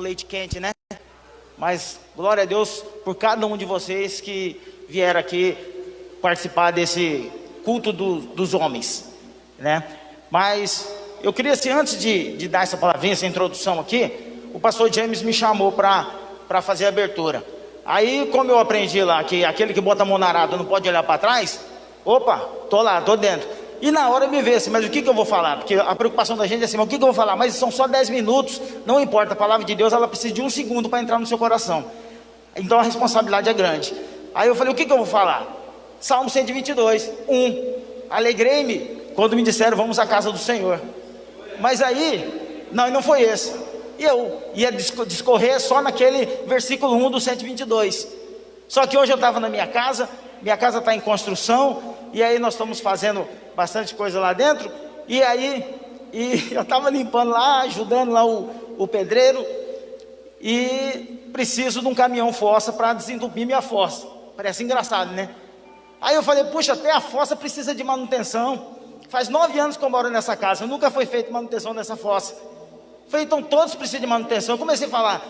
leite quente, né? Mas glória a Deus por cada um de vocês que vieram aqui participar desse culto dos homens, né? Mas eu queria, assim, antes de dar essa palavrinha, essa introdução aqui, o pastor James me chamou para fazer a abertura. Aí, como eu aprendi lá que aquele que bota a mão na arada não pode olhar para trás, opa, tô lá, tô dentro. E na hora eu me vejo assim, mas o que eu vou falar? Porque a preocupação da gente é assim, mas o que eu vou falar? Mas são só 10 minutos, não importa, a palavra de Deus, ela precisa de 1 segundo para entrar no seu coração. Então a responsabilidade é grande. Aí eu falei, o que eu vou falar? Salmo 122, 1. Alegrei-me quando me disseram, vamos à casa do Senhor. Mas aí, não foi esse. E eu ia discorrer só naquele versículo 1 do 122. Só que hoje eu estava na minha casa está em construção, e aí nós estamos fazendo bastante coisa lá dentro, e eu estava limpando lá, ajudando lá o pedreiro, e preciso de um caminhão fossa para desentupir minha fossa. Parece engraçado, né? Aí eu falei, puxa, até a fossa precisa de manutenção. Faz 9 anos que eu moro nessa casa, nunca foi feita manutenção dessa fossa. Falei, então todos precisam de manutenção. Eu comecei a falar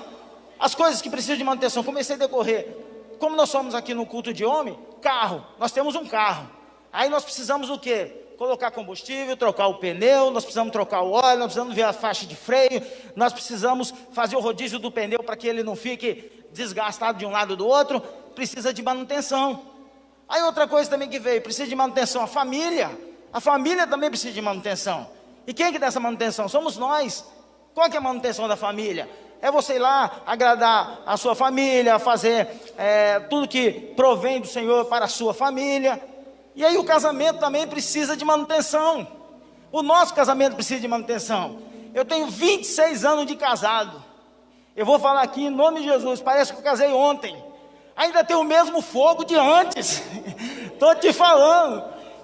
as coisas que precisam de manutenção, comecei a decorrer. Como nós somos aqui no culto de homem, carro, nós temos um carro. Aí nós precisamos o quê? Colocar combustível, trocar o pneu, nós precisamos trocar o óleo, nós precisamos ver a faixa de freio, nós precisamos fazer o rodízio do pneu para que ele não fique desgastado de um lado ou do outro, precisa de manutenção. Aí outra coisa também que veio, precisa de manutenção, a família também precisa de manutenção. E quem que dá essa manutenção? Somos nós. Qual que é a manutenção da família? É você ir lá, agradar a sua família, fazer tudo que provém do Senhor para a sua família. E aí o casamento também precisa de manutenção. O nosso casamento precisa de manutenção. Eu tenho 26 anos de casado. Eu vou falar aqui em nome de Jesus, parece que eu casei ontem. Ainda tem o mesmo fogo de antes. Estou te falando.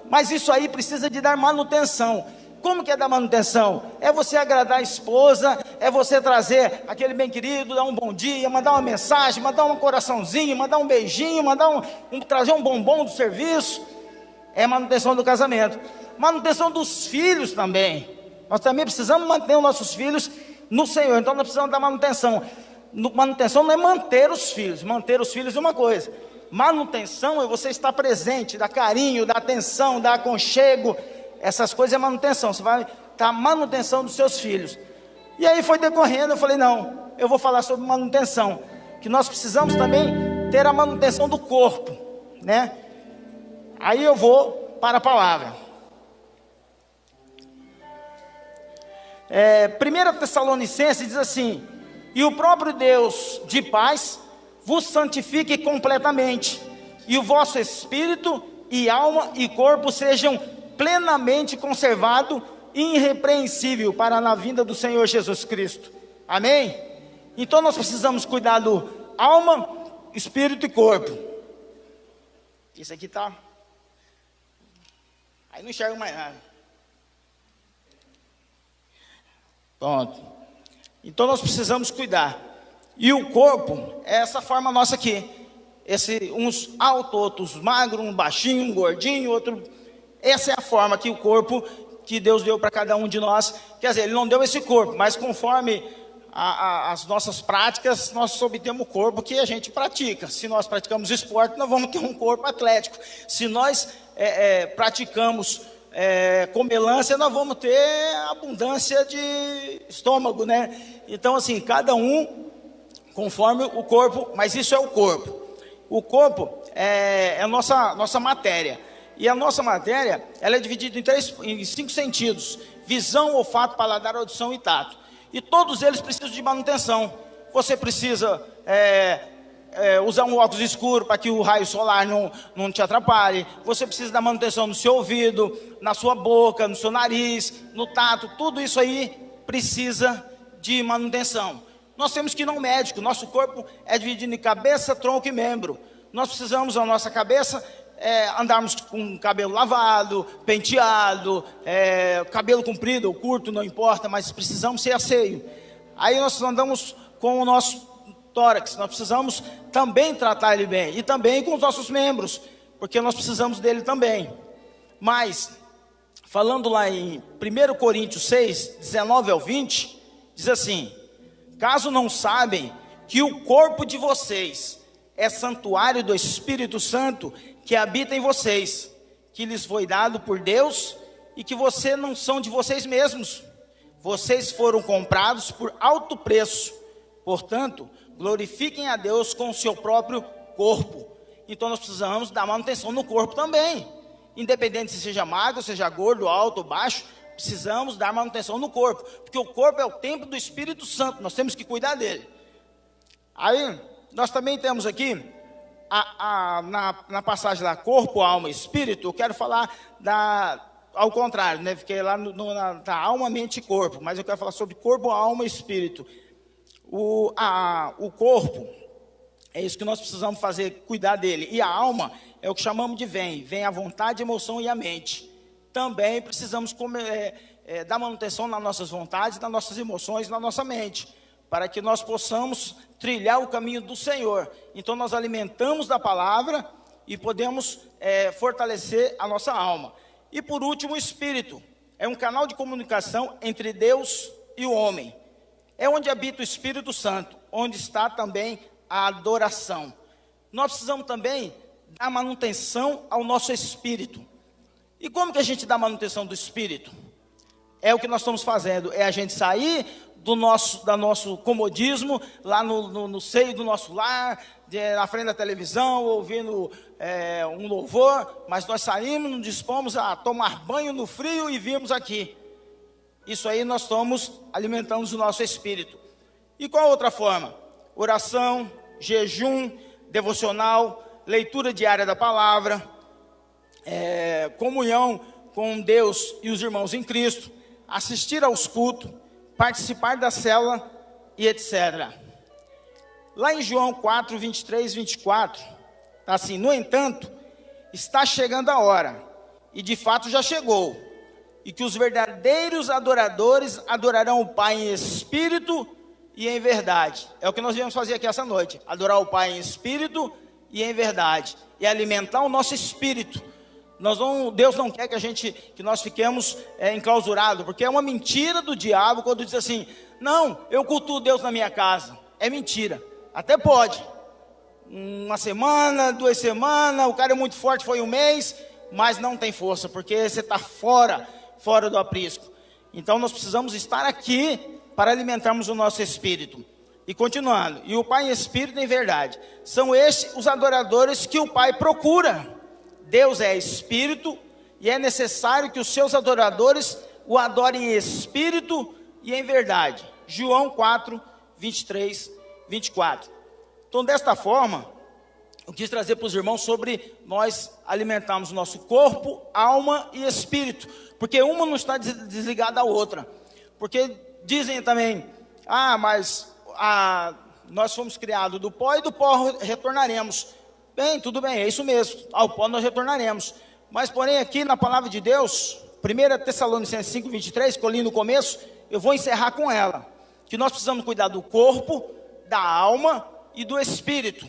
Mas isso aí precisa de dar manutenção. Como que é dar manutenção? É você agradar a esposa, é você trazer aquele bem querido, dar um bom dia, mandar uma mensagem, mandar um coraçãozinho, mandar um beijinho, trazer um bombom do serviço. É manutenção do casamento. Manutenção dos filhos também. Nós também precisamos manter os nossos filhos no Senhor. Então nós precisamos dar manutenção. Manutenção não é manter os filhos. Manter os filhos é uma coisa. Manutenção é você estar presente, dar carinho, dar atenção, dar aconchego. Essas coisas é manutenção. Você vai dar manutenção dos seus filhos. E aí foi decorrendo, eu falei, não, eu vou falar sobre manutenção. Que nós precisamos também ter a manutenção do corpo, né? Aí eu vou para a palavra. 1 Tessalonicenses diz assim: e o próprio Deus de paz vos santifique completamente, e o vosso espírito e alma e corpo sejam plenamente conservados e irrepreensível para na vinda do Senhor Jesus Cristo. Amém? Então nós precisamos cuidar do alma, espírito e corpo. Isso aqui tá... Aí não enxergo mais nada. Pronto. Então nós precisamos cuidar. E o corpo é essa forma nossa aqui. Uns altos, outros magros, um baixinho, um gordinho, outro... Essa é a forma que o corpo que Deus deu para cada um de nós. Quer dizer, Ele não deu esse corpo, mas conforme as nossas práticas, nós obtemos o corpo que a gente pratica. Se nós praticamos esporte, nós vamos ter um corpo atlético. Se nós praticamos comelância, nós vamos ter abundância de estômago, né? Então, assim, cada um conforme o corpo, mas isso é o corpo. O corpo é a nossa matéria. E a nossa matéria, ela é dividida em 5 sentidos: visão, olfato, paladar, audição e tato. E todos eles precisam de manutenção. Você precisa usar um óculos escuro para que o raio solar não te atrapalhe. Você precisa da manutenção no seu ouvido, na sua boca, no seu nariz, no tato. Tudo isso aí precisa de manutenção. Nós temos que ir ao médico. Nosso corpo é dividido em cabeça, tronco e membro. Nós precisamos, a nossa cabeça... andarmos com o cabelo lavado, penteado, cabelo comprido ou curto, não importa, mas precisamos ser asseio. Aí nós andamos com o nosso tórax, nós precisamos também tratar ele bem, e também com os nossos membros, porque nós precisamos dele também. Mas, falando lá em 1 Coríntios 6, 19 ao 20, diz assim: Caso não sabem que o corpo de vocês é santuário do Espírito Santo que habita em vocês, que lhes foi dado por Deus e que vocês não são de vocês mesmos. Vocês foram comprados por alto preço. Portanto, glorifiquem a Deus com o seu próprio corpo. Então nós precisamos dar manutenção no corpo também. Independente se seja magro, seja gordo, alto ou baixo, precisamos dar manutenção no corpo. Porque o corpo é o templo do Espírito Santo, nós temos que cuidar dele. Aí, nós também temos aqui, na passagem lá, corpo, alma e espírito, eu quero falar ao contrário, né? Fiquei lá na alma, mente e corpo, mas eu quero falar sobre corpo, alma e espírito. O corpo, é isso que nós precisamos fazer, cuidar dele. E a alma é o que chamamos de vem a vontade, a emoção e a mente. Também precisamos dar manutenção nas nossas vontades, nas nossas emoções, na nossa mente, para que nós possamos trilhar o caminho do Senhor. Então nós alimentamos da palavra e podemos fortalecer a nossa alma. E por último, o espírito. É um canal de comunicação entre Deus e o homem. É onde habita o Espírito Santo, onde está também a adoração. Nós precisamos também dar manutenção ao nosso espírito. E como que a gente dá manutenção do espírito? É o que nós estamos fazendo, é a gente sair do nosso comodismo, lá no seio do nosso lar, na frente da televisão, ouvindo um louvor, mas nós saímos, nos dispomos a tomar banho no frio e viemos aqui. Isso aí nós estamos alimentando o nosso espírito. E qual outra forma? Oração, jejum, devocional, leitura diária da palavra, comunhão com Deus e os irmãos em Cristo, assistir aos cultos, participar da célula e etc. Lá em João 4, 23, 24, está assim: no entanto, está chegando a hora, e de fato já chegou, e que os verdadeiros adoradores adorarão o Pai em espírito e em verdade. É o que nós viemos fazer aqui essa noite, adorar o Pai em espírito e em verdade, e alimentar o nosso espírito. Deus não quer que nós fiquemos enclausurados, porque é uma mentira do diabo quando diz assim: não, eu cultuo Deus na minha casa. É mentira, até pode, uma semana, 2 semanas, o cara é muito forte, foi 1 mês, mas não tem força, porque você está fora do aprisco. Então nós precisamos estar aqui para alimentarmos o nosso espírito. E continuando, e o Pai em espírito e em verdade, são estes os adoradores que o Pai procura. Deus é espírito, e é necessário que os seus adoradores o adorem em espírito e em verdade. João 4, 23, 24. Então, desta forma, eu quis trazer para os irmãos sobre nós alimentarmos o nosso corpo, alma e espírito, porque uma não está desligada da outra. Porque dizem também: mas nós fomos criados do pó e do pó retornaremos. Bem, tudo bem, é isso mesmo, ao pó nós retornaremos. Mas porém aqui na palavra de Deus, 1 Tessalonicenses 5, 23, que eu li no começo, eu vou encerrar com ela, que nós precisamos cuidar do corpo, da alma e do espírito,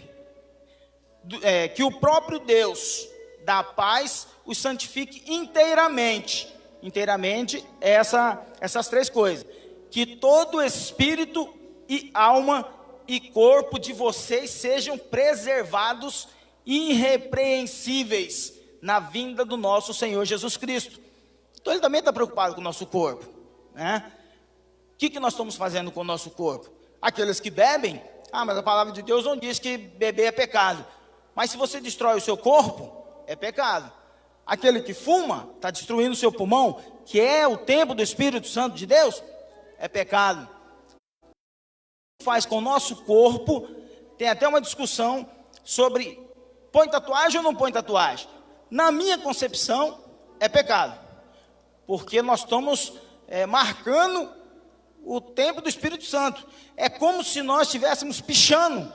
que o próprio Deus da paz os santifique inteiramente. Inteiramente, essas 3 coisas: que todo espírito e alma e corpo de vocês sejam preservados irrepreensíveis na vinda do nosso Senhor Jesus Cristo. Então ele também está preocupado com o nosso corpo, né? O que nós estamos fazendo com o nosso corpo? Aqueles que bebem, mas a palavra de Deus não diz que beber é pecado. Mas se você destrói o seu corpo, é pecado. Aquele que fuma, está destruindo o seu pulmão, que é o templo do Espírito Santo de Deus, é pecado. O que faz com o nosso corpo, tem até uma discussão sobre: põe tatuagem ou não põe tatuagem? Na minha concepção, é pecado, porque nós estamos marcando o templo do Espírito Santo. É como se nós estivéssemos pichando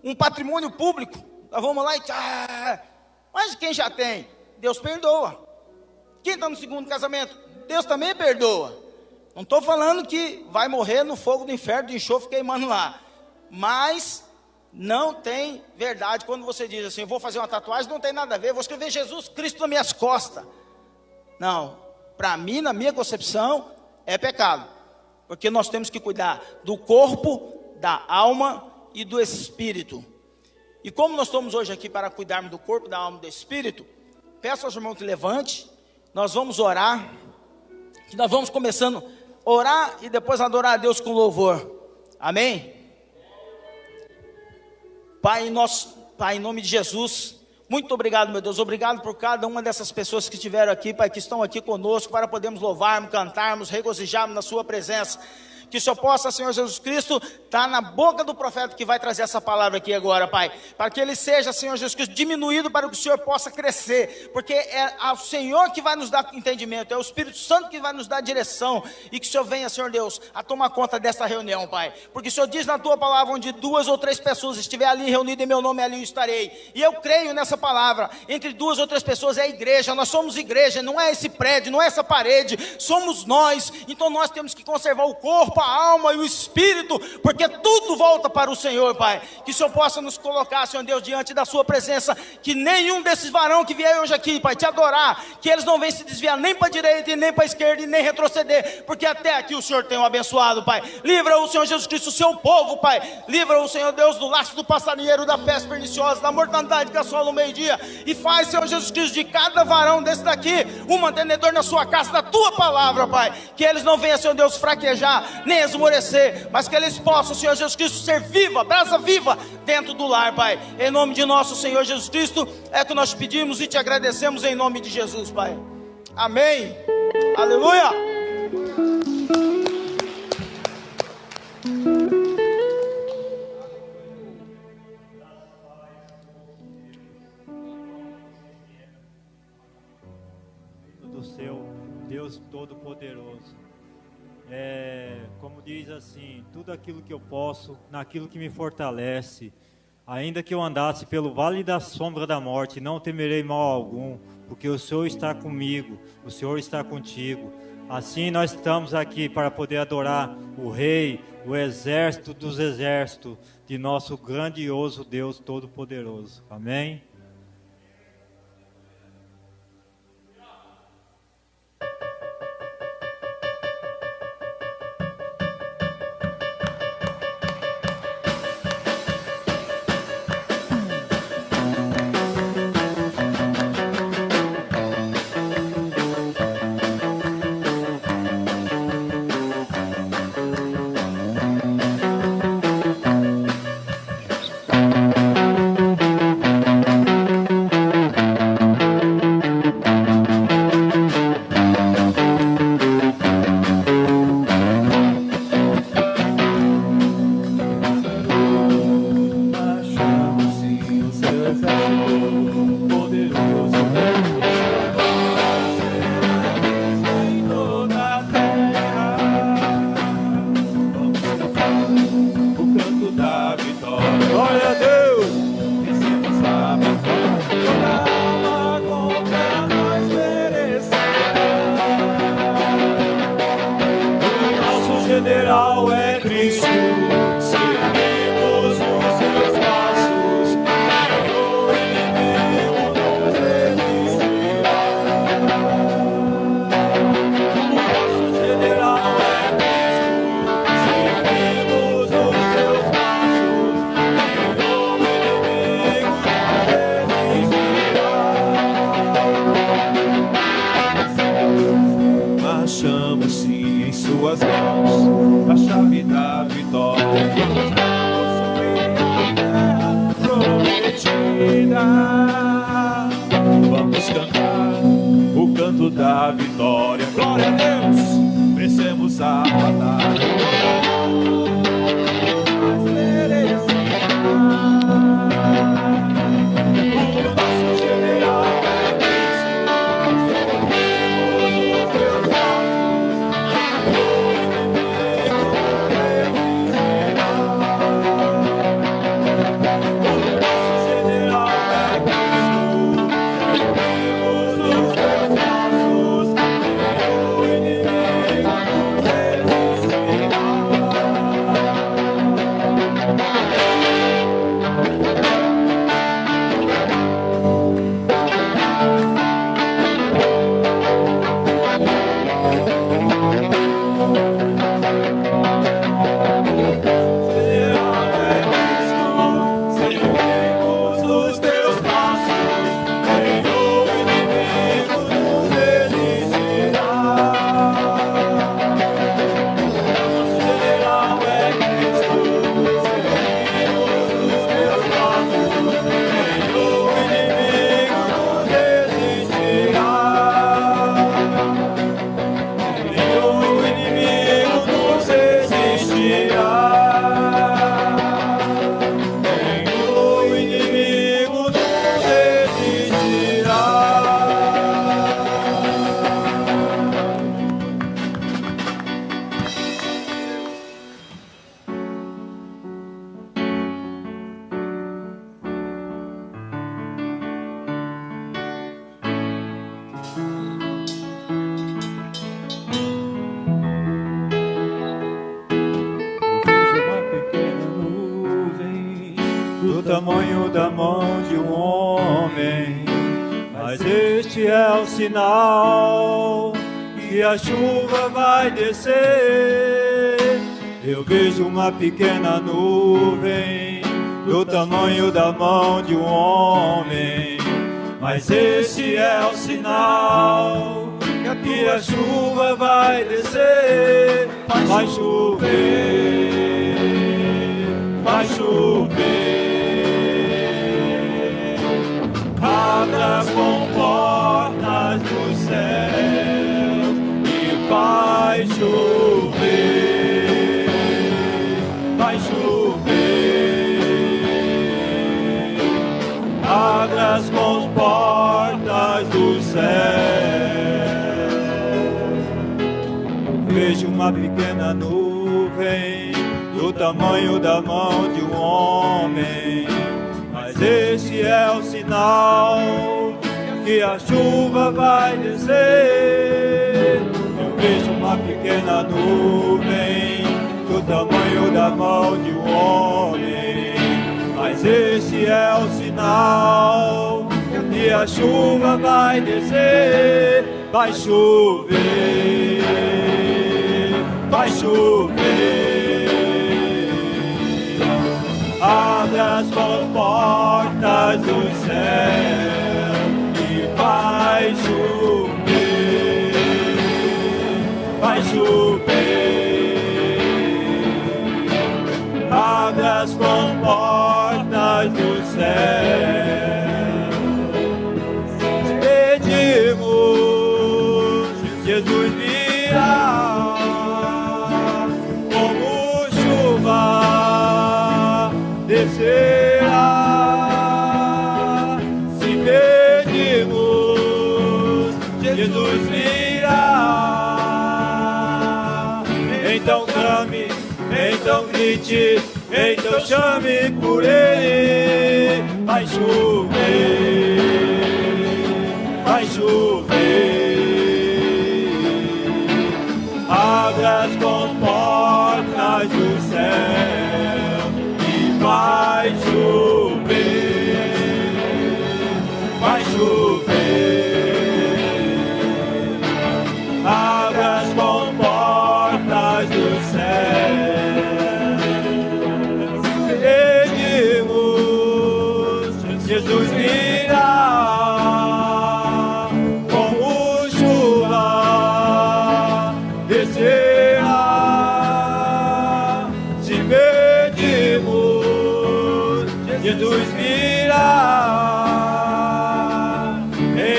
um patrimônio público. Nós vamos lá e mas quem já tem, Deus perdoa. Quem está no segundo casamento, Deus também perdoa. Não estou falando que vai morrer no fogo do inferno, de enxofre queimando lá, mas não tem verdade quando você diz assim: eu vou fazer uma tatuagem, não tem nada a ver, vou escrever Jesus Cristo nas minhas costas. Não, para mim, na minha concepção, é pecado. porque nós temos que cuidar do corpo, da alma e do espírito. E como nós estamos hoje aqui para cuidarmos do corpo, da alma e do espírito, peço aos irmãos que levante, nós vamos orar, que nós vamos começando a orar e depois adorar a Deus com louvor. Amém? Pai, Pai, em nome de Jesus, muito obrigado, meu Deus, obrigado por cada uma dessas pessoas que estiveram aqui, Pai, que estão aqui conosco, para podermos louvarmos, cantarmos, regozijarmos na sua presença. Que o Senhor possa, Senhor Jesus Cristo, estar na boca do profeta que vai trazer essa palavra aqui agora, Pai, para que ele seja, Senhor Jesus Cristo, diminuído para que o Senhor possa crescer, porque é o Senhor que vai nos dar entendimento, é o Espírito Santo que vai nos dar direção, e que o Senhor venha, Senhor Deus, a tomar conta dessa reunião, Pai, porque o Senhor diz na tua palavra, onde 2 ou 3 pessoas estiver ali reunidas em meu nome, ali eu estarei, e eu creio nessa palavra. Entre 2 ou 3 pessoas é a igreja, nós somos igreja, não é esse prédio, não é essa parede, somos nós. Então nós temos que conservar o corpo, a alma e o espírito, porque tudo volta para o Senhor, Pai. Que o Senhor possa nos colocar, Senhor Deus, diante da sua presença, que nenhum desses varões que vier hoje aqui, Pai, te adorar, que eles não venham se desviar nem para a direita, e nem para a esquerda, e nem retroceder, porque até aqui o Senhor tem o abençoado, Pai. Livra o Senhor Jesus Cristo, o seu povo, Pai. Livra o Senhor Deus do laço do passarinheiro, da peste perniciosa, da mortandade que assola o meio-dia, e faz, Senhor Jesus Cristo, de cada varão desse daqui, um mantenedor na sua casa, da tua palavra, Pai. Que eles não venham, Senhor Deus, fraquejar, nem esmorecer, mas que eles possam, Senhor Jesus Cristo, ser viva, brasa viva dentro do lar, Pai. Em nome de nosso Senhor Jesus Cristo, é que nós pedimos e te agradecemos em nome de Jesus, Pai. Amém. Aleluia. Do seu Deus Todo-Poderoso. Como diz assim, tudo aquilo que eu posso, naquilo que me fortalece, ainda que eu andasse pelo vale da sombra da morte, não temerei mal algum, porque o Senhor está comigo, o Senhor está contigo. Assim nós estamos aqui para poder adorar o Rei, o exército dos exércitos, de nosso grandioso Deus Todo-Poderoso. Amém? Vamos cantar o canto da vitória. Glória a Deus, vencemos a batalha. tamanho da mão de um homem. Mas este é o sinal que a chuva vai descer. Eu vejo uma pequena nuvem do tamanho da mão de um homem. Mas esse é o sinal que a chuva vai descer. Vai chover, vai chover. Abra as comportas do céu e vai chover, vai chover. Abra as comportas do céu. Vejo uma pequena nuvem do tamanho da mão de um homem. Mas esse é o sinal que a chuva vai descer. Eu vejo uma pequena nuvem do tamanho da mão de um homem. Mas esse é o sinal que a chuva vai descer. Vai chover, vai chover. Abre as portas do céu e vai chover, vai chover. Abre as comportas do céu. Pedimos, Jesus virá como chuva descerá. Se pedimos, Jesus virá. Então clame, então grite, então chame por Ele. Vai chover, vai chover. Abra as comportas do céu e vai chover, vai chover. Abra as comportas do céu. Pedimos, Jesus virá como chuva descerá. Se pedimos, Jesus virá.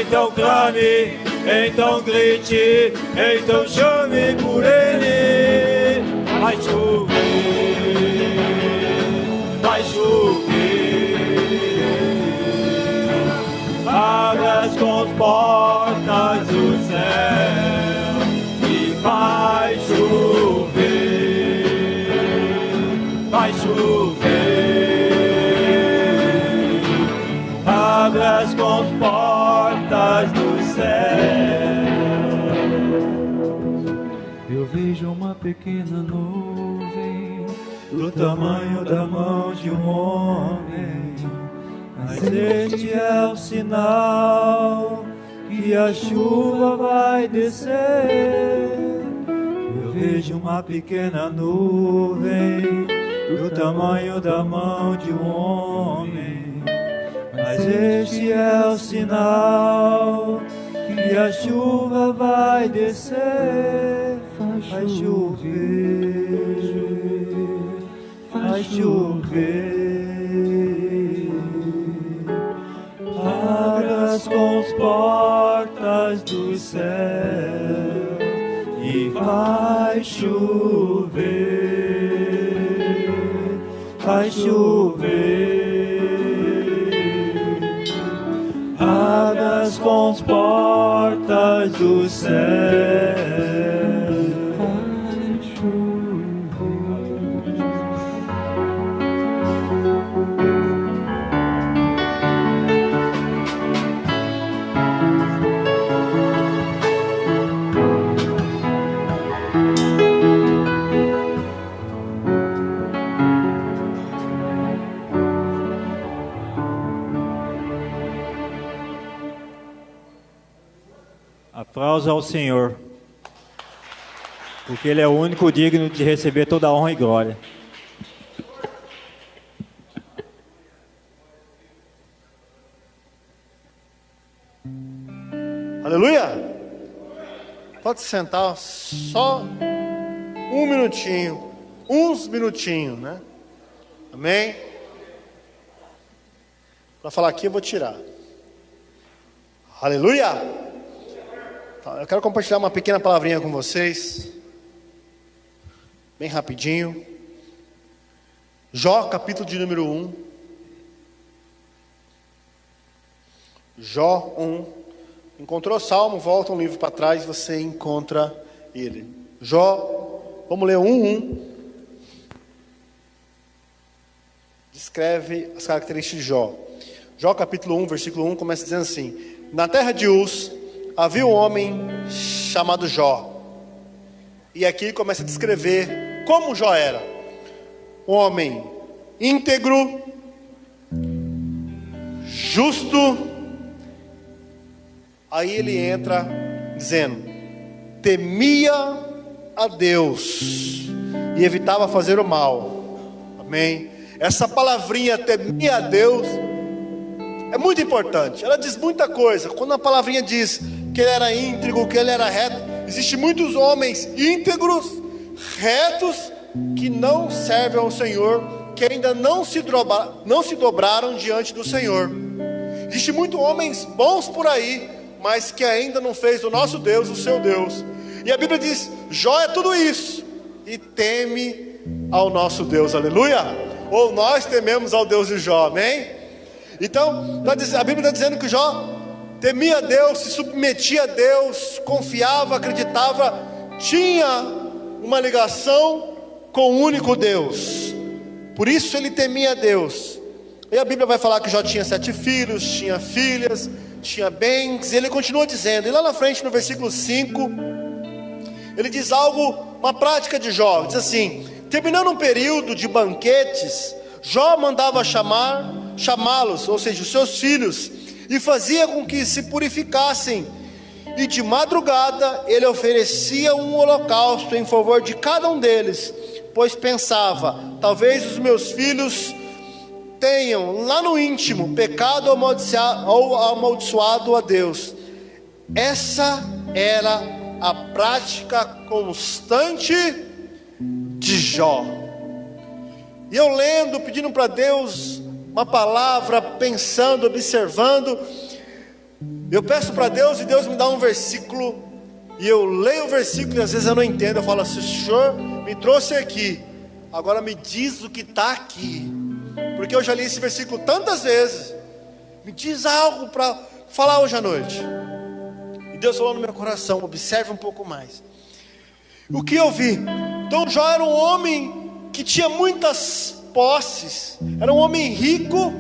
Então clame, então grite, então chame por Ele. Vai chover, vai chover. Abra as comportas do céu e vai chover, vai chover. Abra as comportas do céu. Eu vejo uma pequena nuvem do tamanho da mão de um homem. Mas este é o sinal que a chuva vai descer. Eu vejo uma pequena nuvem do tamanho da mão de um homem. Mas este é o sinal que a chuva vai descer. Vai chover, vai chover. Abra as comportas do céu e vai chover, vai chover. Abra as comportas do céu. Aplausos ao Senhor, porque Ele é o único digno de receber toda a honra e glória. Aleluia! Pode sentar só um minutinho, uns minutinhos, né? Amém? Para falar aqui eu vou tirar. Aleluia! Tá, eu quero compartilhar uma pequena palavrinha com vocês, bem rapidinho. Jó, capítulo de número 1. Jó 1. Encontrou o Salmo, volta um livro para trás, você encontra ele. Jó, vamos ler 1:1. Descreve as características de Jó. Jó capítulo 1, versículo 1, começa dizendo assim: na terra de Uz, havia um homem chamado Jó. E aqui começa a descrever como Jó era. Um homem íntegro, justo. Aí ele entra dizendo: temia a Deus e evitava fazer o mal. Amém? Essa palavrinha temia a Deus é muito importante. Ela diz muita coisa. Quando a palavrinha diz que ele era íntegro, que ele era reto, existem muitos homens íntegros, retos, que não servem ao Senhor, que ainda não se dobraram diante do Senhor. Existem muitos homens bons por aí, mas que ainda não fez o nosso Deus o seu Deus. E a Bíblia diz: Jó é tudo isso e teme ao nosso Deus. Aleluia! Ou nós tememos ao Deus de Jó, amém? Então a Bíblia está dizendo que Jó temia a Deus, se submetia a Deus, confiava, acreditava, tinha uma ligação com o único Deus. Por isso ele temia a Deus. E a Bíblia vai falar que Jó tinha 7 filhos, tinha filhas, tinha bens. E ele continua dizendo, e lá na frente no versículo 5, ele diz algo, uma prática de Jó. Diz assim: terminando um período de banquetes, Jó mandava chamá-los, ou seja, os seus filhos, e fazia com que se purificassem. E de madrugada ele oferecia um holocausto em favor de cada um deles, pois pensava: talvez os meus filhos tenham lá no íntimo pecado ou amaldiçoado a Deus. Essa era a prática constante de Jó. E eu lendo, pedindo para Deus uma palavra, pensando, observando, eu peço para Deus e Deus me dá um versículo, e eu leio o versículo e às vezes eu não entendo. Eu falo assim: o Senhor me trouxe aqui, agora me diz o que está aqui, porque eu já li esse versículo tantas vezes. Me diz algo para falar hoje à noite. E Deus falou no meu coração: observe um pouco mais. O que eu vi? Então Jó era um homem que tinha muitas posses, era um homem rico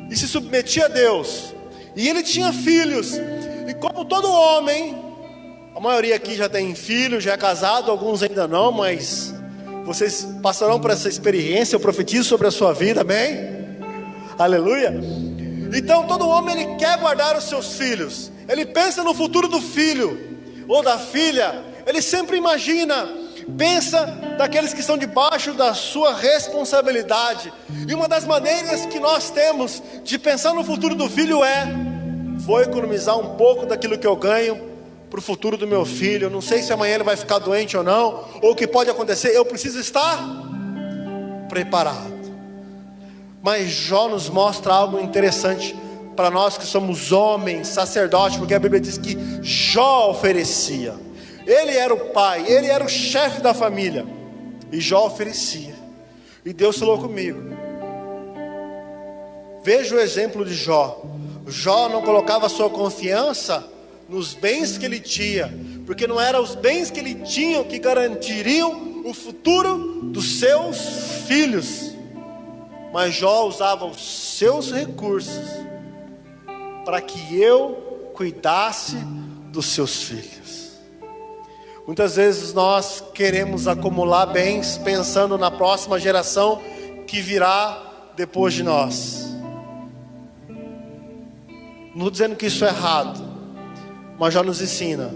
e se submetia a Deus. E ele tinha filhos. E como todo homem, a maioria aqui já tem filho, já é casado, alguns ainda não, mas vocês passarão por essa experiência. Eu profetizo sobre a sua vida, amém? Aleluia. Então todo homem, ele quer guardar os seus filhos. Ele pensa no futuro do filho ou da filha. Ele sempre imagina, pensa daqueles que estão debaixo da sua responsabilidade. E uma das maneiras que nós temos de pensar no futuro do filho é: vou economizar um pouco daquilo que eu ganho para o futuro do meu filho. Eu não sei se amanhã ele vai ficar doente ou não, ou o que pode acontecer. Eu preciso estar preparado. Mas Jó nos mostra algo interessante para nós que somos homens, sacerdotes, porque a Bíblia diz que Jó oferecia. Ele era o pai, ele era o chefe da família, e Jó oferecia. E Deus falou comigo: veja o exemplo de Jó. Jó não colocava sua confiança nos bens que ele tinha, porque não eram os bens que ele tinha que garantiriam o futuro dos seus filhos. Mas Jó usava os seus recursos para que eu cuidasse dos seus filhos. Muitas vezes nós queremos acumular bens pensando na próxima geração que virá depois de nós. Não estou dizendo que isso é errado, mas já nos ensina: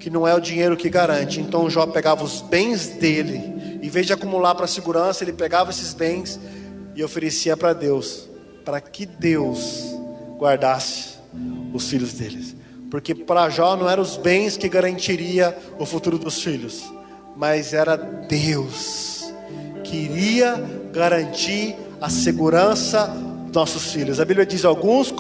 que não é o dinheiro que garante. Então Jó pegava os bens dele, em vez de acumular para segurança, ele pegava esses bens e oferecia para Deus, para que Deus guardasse os filhos deles. Porque para Jó não eram os bens que garantiria o futuro dos filhos, mas era Deus que iria garantir a segurança dos nossos filhos. A Bíblia diz: alguns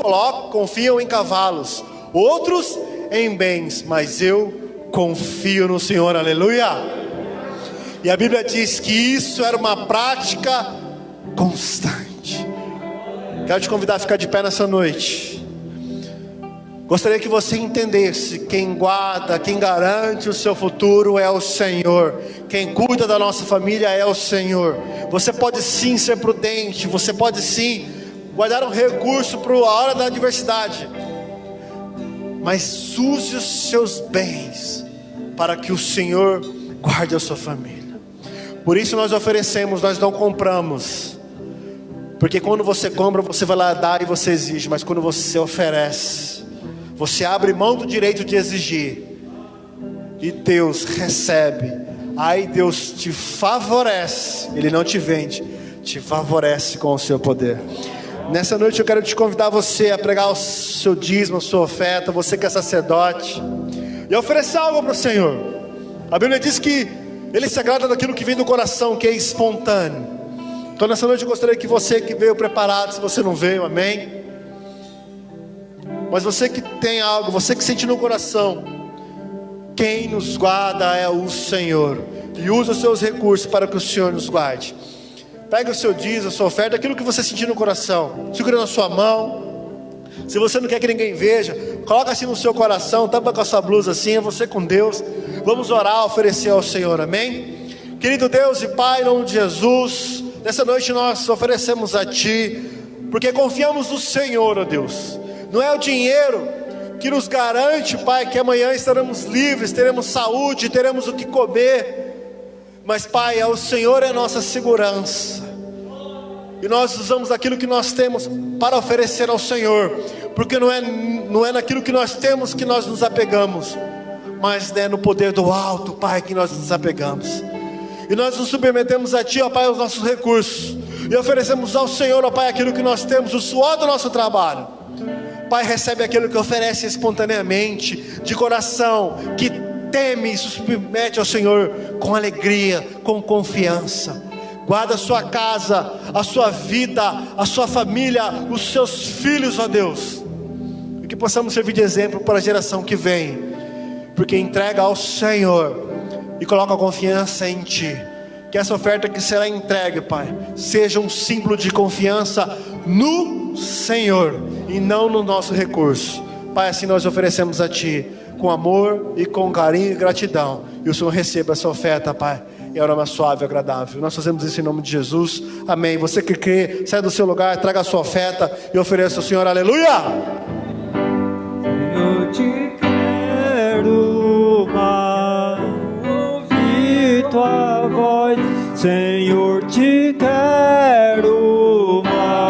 confiam em cavalos, outros em bens, mas eu confio no Senhor. Aleluia. E a Bíblia diz que isso era uma prática constante. Quero te convidar a ficar de pé nessa noite. Gostaria que você entendesse: quem guarda, quem garante o seu futuro é o Senhor. Quem cuida da nossa família é o Senhor. Você pode sim ser prudente, você pode sim guardar um recurso para a hora da adversidade, mas use os seus bens para que o Senhor guarde a sua família. Por isso nós oferecemos, nós não compramos. Porque quando você compra, você vai lá dar e você exige. Mas quando você oferece, você abre mão do direito de exigir, e Deus recebe. Aí Deus te favorece. Ele não te vende, te favorece com o seu poder. Nessa noite eu quero te convidar você a pregar o seu dízimo, a sua oferta. Você que é sacerdote, e oferecer algo para o Senhor. A Bíblia diz que Ele se agrada daquilo que vem do coração, que é espontâneo. Então nessa noite eu gostaria que você que veio preparado, se você não veio, amém, mas você que tem algo, você que sente no coração, quem nos guarda é o Senhor, e usa os seus recursos para que o Senhor nos guarde. Pega o seu dízimo, a sua oferta, aquilo que você sentir no coração, segura na sua mão. Se você não quer que ninguém veja, coloca assim no seu coração, tampa com a sua blusa assim, é você com Deus. Vamos orar, oferecer ao Senhor, amém? Querido Deus e Pai, em nome de Jesus, nessa noite nós oferecemos a Ti, porque confiamos no Senhor, ó Deus. Não é o dinheiro que nos garante, Pai, que amanhã estaremos livres, teremos saúde, teremos o que comer, mas Pai, o Senhor é a nossa segurança, e nós usamos aquilo que nós temos para oferecer ao Senhor, porque não é naquilo que nós temos que nós nos apegamos, mas é no poder do alto, Pai, que nós nos apegamos. E nós nos submetemos a Ti, ó Pai, os nossos recursos, e oferecemos ao Senhor, ó Pai, aquilo que nós temos, o suor do nosso trabalho. Pai, recebe aquilo que oferece espontaneamente, de coração, que teme e se submete ao Senhor com alegria, com confiança. Guarda a sua casa, a sua vida, a sua família, os seus filhos, ó Deus, e que possamos servir de exemplo para a geração que vem, porque entrega ao Senhor e coloca a confiança em Ti. Que essa oferta que será entregue, Pai, seja um símbolo de confiança no Senhor e não no nosso recurso. Pai, assim nós oferecemos a Ti com amor e com carinho e gratidão, e o Senhor receba essa oferta, Pai, e a aroma suave e agradável. Nós fazemos isso em nome de Jesus, amém. Você que crê, sai do seu lugar, traga a sua oferta e ofereça ao Senhor, aleluia. Eu te quero mais, ouvir tua voz, Senhor, te quero mais.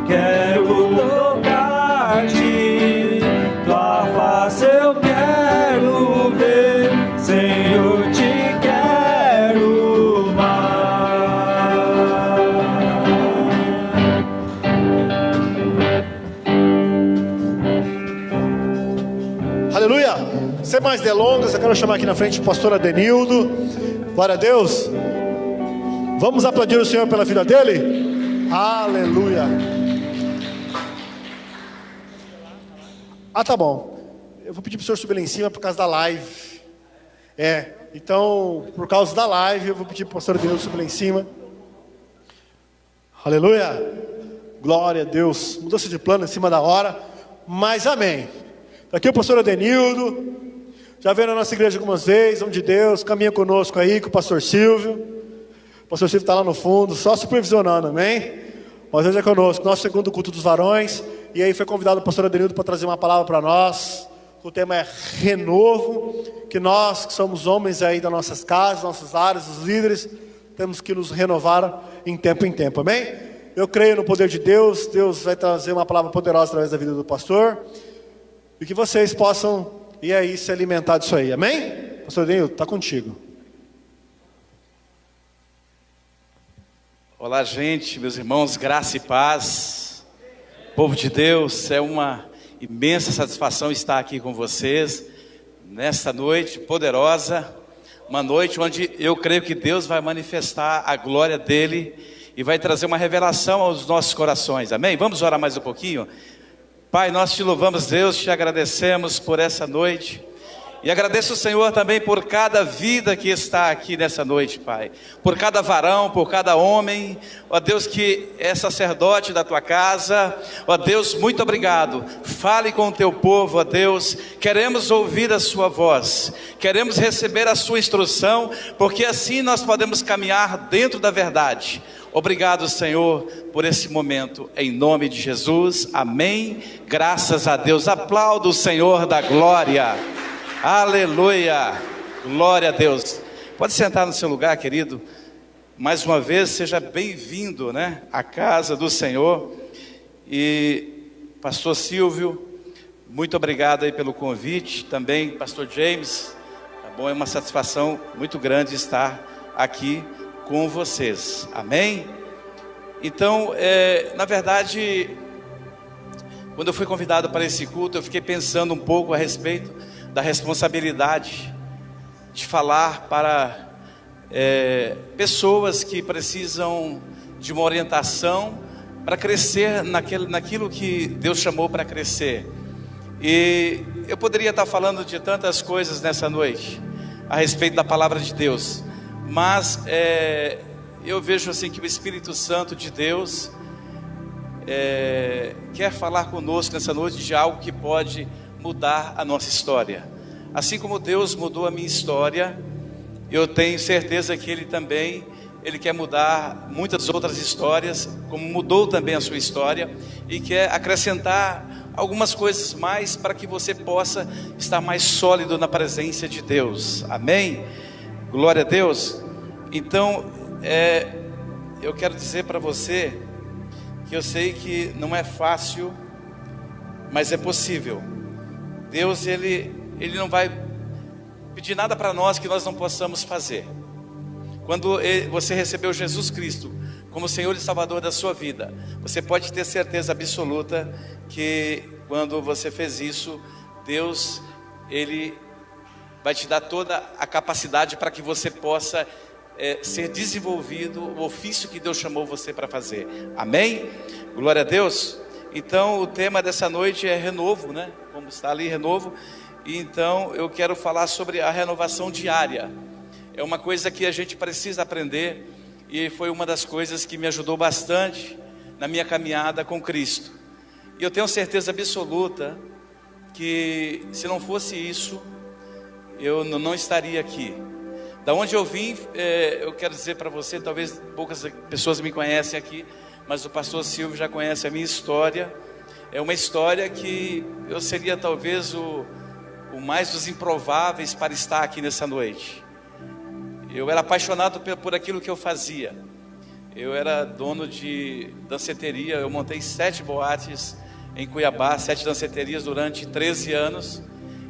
Quero tocar-te, tua face eu quero ver, Senhor, te quero mais. Aleluia. Sem mais delongas, eu quero chamar aqui na frente o pastor Adenildo. Glória a Deus. Vamos aplaudir o Senhor pela vida dele. Aleluia. Tá bom. Eu vou pedir para o senhor subir lá em cima por causa da live. Então, por causa da live, eu vou pedir para o pastor Adenildo subir lá em cima. Aleluia. Glória a Deus. Mudança de plano em cima da hora, mas amém. Aqui o pastor Adenildo, já veio na nossa igreja algumas vezes, homem de Deus, caminha conosco aí com o pastor Silvio. O pastor Silvio está lá no fundo, só supervisionando, amém? Mas hoje é conosco, nosso segundo culto dos varões, e aí foi convidado o pastor Adenildo para trazer uma palavra para nós. O tema é renovo, que nós que somos homens aí das nossas casas, nossos lares, os líderes, temos que nos renovar em tempo, amém? Eu creio no poder de Deus, Deus vai trazer uma palavra poderosa através da vida do pastor. e que vocês possam ir aí se alimentar disso aí, amém? Pastor Denilton, está contigo. Olá, gente, meus irmãos, graça e paz. Povo de Deus, é uma imensa satisfação estar aqui com vocês nesta noite poderosa, uma noite onde eu creio que Deus vai manifestar a glória dele e vai trazer uma revelação aos nossos corações, amém? Vamos orar mais um pouquinho? Pai, nós te louvamos, Deus, te agradecemos por essa noite. E agradeço o Senhor também por cada vida que está aqui nessa noite, Pai. Por cada varão, por cada homem. Ó Deus, que é sacerdote da tua casa. Ó Deus, muito obrigado. Fale com o teu povo, ó Deus. Queremos ouvir a sua voz. Queremos receber a sua instrução, porque assim nós podemos caminhar dentro da verdade. Obrigado, Senhor, por esse momento. Em nome de Jesus. Amém. Graças a Deus. Aplauda o Senhor da glória. Aleluia, glória a Deus. Pode sentar no seu lugar, querido. Mais uma vez, seja bem-vindo, né, à casa do Senhor. E pastor Silvio, muito obrigado aí pelo convite. Também pastor James, tá bom? É uma satisfação muito grande estar aqui com vocês, amém? Então, na verdade, quando eu fui convidado para esse culto, eu fiquei pensando um pouco a respeito da responsabilidade de falar para pessoas que precisam de uma orientação para crescer naquilo que Deus chamou para crescer. E eu poderia estar falando de tantas coisas nessa noite a respeito da palavra de Deus, mas eu vejo assim que o Espírito Santo de Deus quer falar conosco nessa noite de algo que pode mudar a nossa história. Assim como Deus mudou a minha história, eu tenho certeza que Ele quer mudar muitas outras histórias, como mudou também a sua história, e quer acrescentar algumas coisas mais para que você possa estar mais sólido na presença de Deus, amém? Glória a Deus. Então, eu quero dizer para você, que eu sei que não é fácil, mas é possível. Deus, Ele não vai pedir nada para nós que nós não possamos fazer. Quando você recebeu Jesus Cristo como Senhor e Salvador da sua vida, você pode ter certeza absoluta que quando você fez isso, Deus, Ele vai te dar toda a capacidade para que você possa ser desenvolvido o ofício que Deus chamou você para fazer, amém? Glória a Deus. Então o tema dessa noite é renovo, né? Como está ali, renovo. E então eu quero falar sobre a renovação diária. É uma coisa que a gente precisa aprender, e foi uma das coisas que me ajudou bastante na minha caminhada com Cristo. E eu tenho certeza absoluta que se não fosse isso, eu não estaria aqui. Da onde eu vim, eu quero dizer para você, talvez poucas pessoas me conhecem aqui, mas o pastor Silvio já conhece a minha história. É uma história que eu seria talvez o mais dos improváveis para estar aqui nessa noite. Eu era apaixonado por aquilo que eu fazia. Eu era dono de danceteria, eu montei 7 boates em Cuiabá, 7 danceterias durante 13 anos.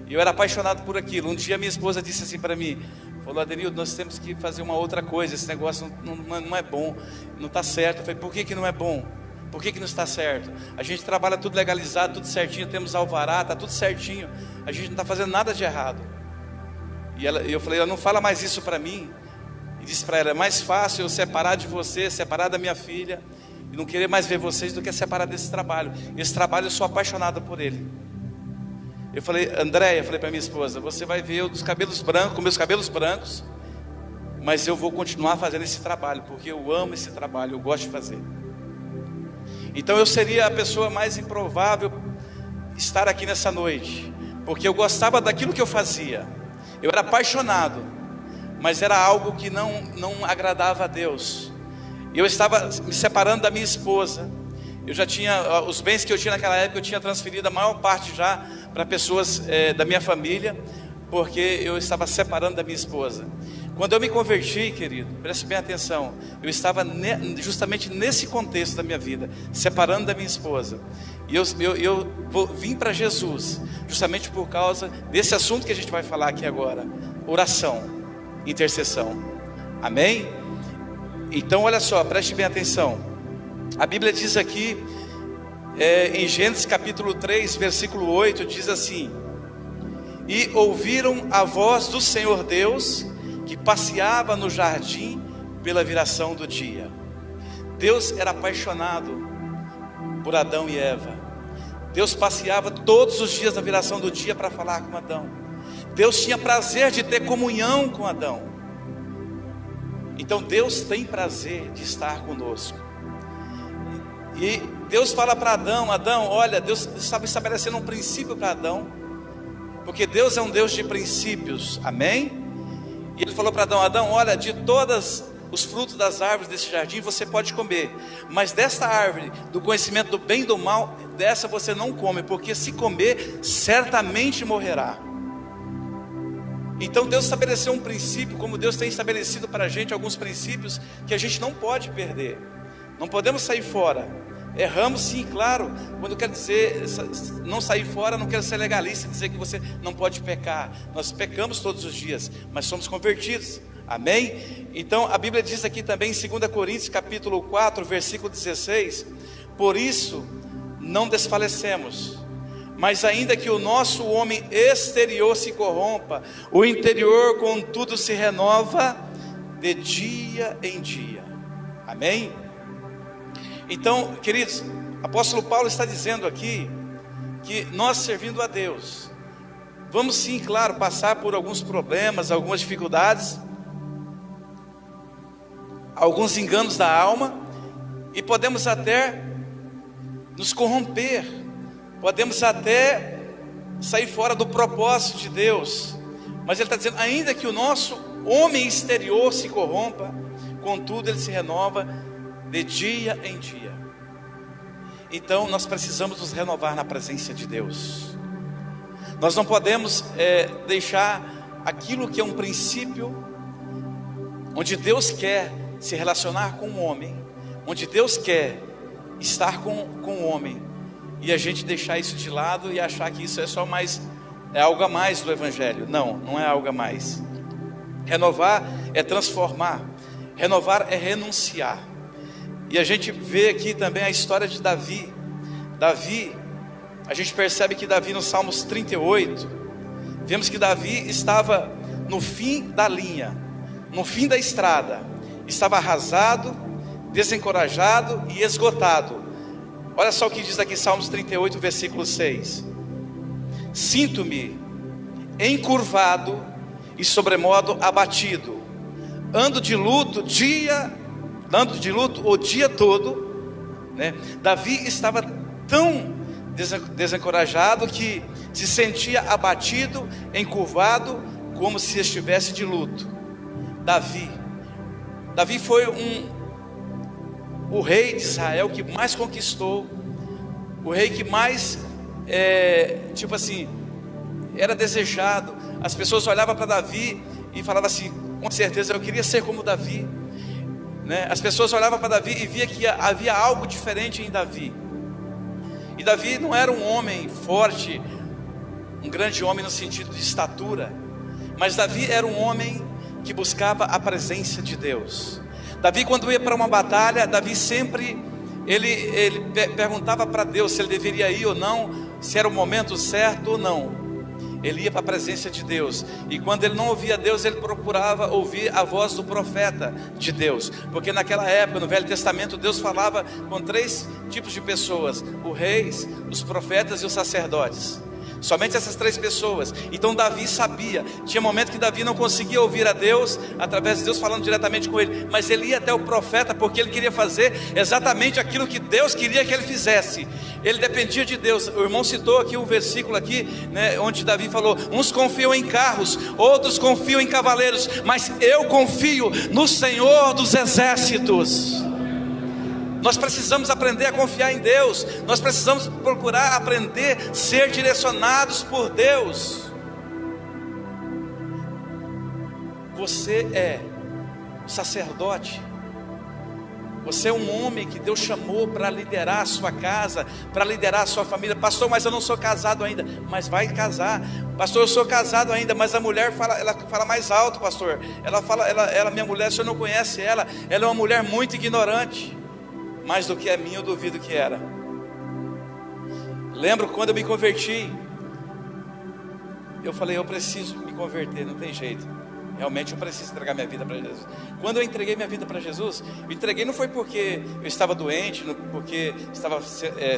E eu era apaixonado por aquilo. Um dia minha esposa disse assim para mim, falou: Adenildo, nós temos que fazer uma outra coisa, esse negócio não é bom, não está certo. Eu falei: por que não é bom? Por que não está certo? A gente trabalha tudo legalizado, tudo certinho, temos alvará, está tudo certinho, a gente não está fazendo nada de errado. E eu falei: ela não fala mais isso para mim. E disse para ela: é mais fácil eu separar de você, separar da minha filha, e não querer mais ver vocês, do que separar desse trabalho. Esse trabalho eu sou apaixonado por ele. Eu falei: Andréia, falei para minha esposa, você vai ver eu dos cabelos brancos, com meus cabelos brancos, mas eu vou continuar fazendo esse trabalho, porque eu amo esse trabalho, eu gosto de fazer. Então eu seria a pessoa mais improvável estar aqui nessa noite, porque eu gostava daquilo que eu fazia. Eu era apaixonado, mas era algo que não agradava a Deus. Eu estava me separando da minha esposa. Eu já tinha, os bens que eu tinha naquela época, eu tinha transferido a maior parte já para pessoas da minha família, porque eu estava separando da minha esposa. Quando eu me converti, querido, preste bem atenção, eu estava justamente nesse contexto da minha vida, separando da minha esposa. E eu vim para Jesus justamente por causa desse assunto que a gente vai falar aqui agora: oração, intercessão. Amém? Então olha só, preste bem atenção. A Bíblia diz aqui, em Gênesis capítulo 3, versículo 8, diz assim: e ouviram a voz do Senhor Deus, que passeava no jardim pela viração do dia. Deus era apaixonado por Adão e Eva. Deus passeava todos os dias na viração do dia para falar com Adão. Deus tinha prazer de ter comunhão com Adão. Então Deus tem prazer de estar conosco. E Deus fala para Adão: Adão, olha, Deus estava estabelecendo um princípio para Adão, porque Deus é um Deus de princípios, amém? E Ele falou para Adão: Adão, olha, de todos os frutos das árvores desse jardim você pode comer, mas desta árvore do conhecimento do bem e do mal, dessa você não come, porque se comer, certamente morrerá. Então Deus estabeleceu um princípio, como Deus tem estabelecido para a gente alguns princípios que a gente não pode perder. Não podemos sair fora. Erramos sim, claro. Quando quer dizer não sair fora, não quero ser legalista e dizer que você não pode pecar. Nós pecamos todos os dias, mas somos convertidos. Amém? Então a Bíblia diz aqui também em 2 Coríntios capítulo 4, versículo 16: por isso não desfalecemos, mas ainda que o nosso homem exterior se corrompa, o interior contudo se renova de dia em dia. Amém? Então, queridos, o apóstolo Paulo está dizendo aqui que nós, servindo a Deus, vamos sim, claro, passar por alguns problemas, algumas dificuldades, alguns enganos da alma, e podemos até nos corromper, podemos até sair fora do propósito de Deus. Mas ele está dizendo, ainda que o nosso homem exterior se corrompa, contudo ele se renova de dia em dia. Então nós precisamos nos renovar na presença de Deus. Nós não podemos deixar aquilo que é um princípio, onde Deus quer se relacionar com o homem, onde Deus quer estar com o homem, e a gente deixar isso de lado e achar que isso é algo a mais do Evangelho. Não, não é algo a mais. Renovar é transformar, renovar é renunciar. E a gente vê aqui também a história de Davi. A gente percebe que Davi no Salmos 38, vemos que Davi estava no fim da linha, no fim da estrada, estava arrasado, desencorajado e esgotado. Olha só o que diz aqui Salmos 38, versículo 6: sinto-me encurvado e sobremodo abatido, ando de luto o dia todo, né? Davi estava tão desencorajado que se sentia abatido, encurvado, como se estivesse de luto. Davi foi o rei de Israel que mais conquistou, o rei que mais era desejado. As pessoas olhavam para Davi e falavam assim: com certeza eu queria ser como Davi, né? As pessoas olhavam para Davi e via que havia algo diferente em Davi. E Davi não era um homem forte, um grande homem no sentido de estatura, mas Davi era um homem que buscava a presença de Deus. Davi, quando ia para uma batalha, Davi sempre ele perguntava para Deus se ele deveria ir ou não, se era o momento certo ou não. Ele ia para a presença de Deus, e quando ele não ouvia Deus, ele procurava ouvir a voz do profeta de Deus, porque naquela época, no Velho Testamento, Deus falava com 3 tipos de pessoas: os reis, os profetas e os sacerdotes. Somente essas 3 pessoas. Então Davi sabia, tinha momento que Davi não conseguia ouvir a Deus, através de Deus falando diretamente com ele, mas ele ia até o profeta, porque ele queria fazer exatamente aquilo que Deus queria que ele fizesse. Ele dependia de Deus. O irmão citou aqui um versículo aqui, né, onde Davi falou: uns confiam em carros, outros confiam em cavaleiros, mas eu confio no Senhor dos exércitos. Nós precisamos aprender a confiar em Deus. Nós precisamos procurar aprender a ser direcionados por Deus. Você é o sacerdote Você é um homem que Deus chamou para liderar a sua casa, para liderar a sua família. Pastor, mas eu não sou casado ainda. Mas vai casar. Pastor, eu sou casado ainda, mas a mulher fala, ela fala mais alto, pastor. Ela fala, minha mulher, o senhor não conhece ela. Ela é uma mulher muito ignorante. Mais do que a minha, eu duvido que era. Lembro quando eu me converti. Eu falei, eu preciso me converter, não tem jeito. Realmente eu preciso entregar minha vida para Jesus. Quando eu entreguei minha vida para Jesus, eu entreguei não foi porque eu estava doente, porque estava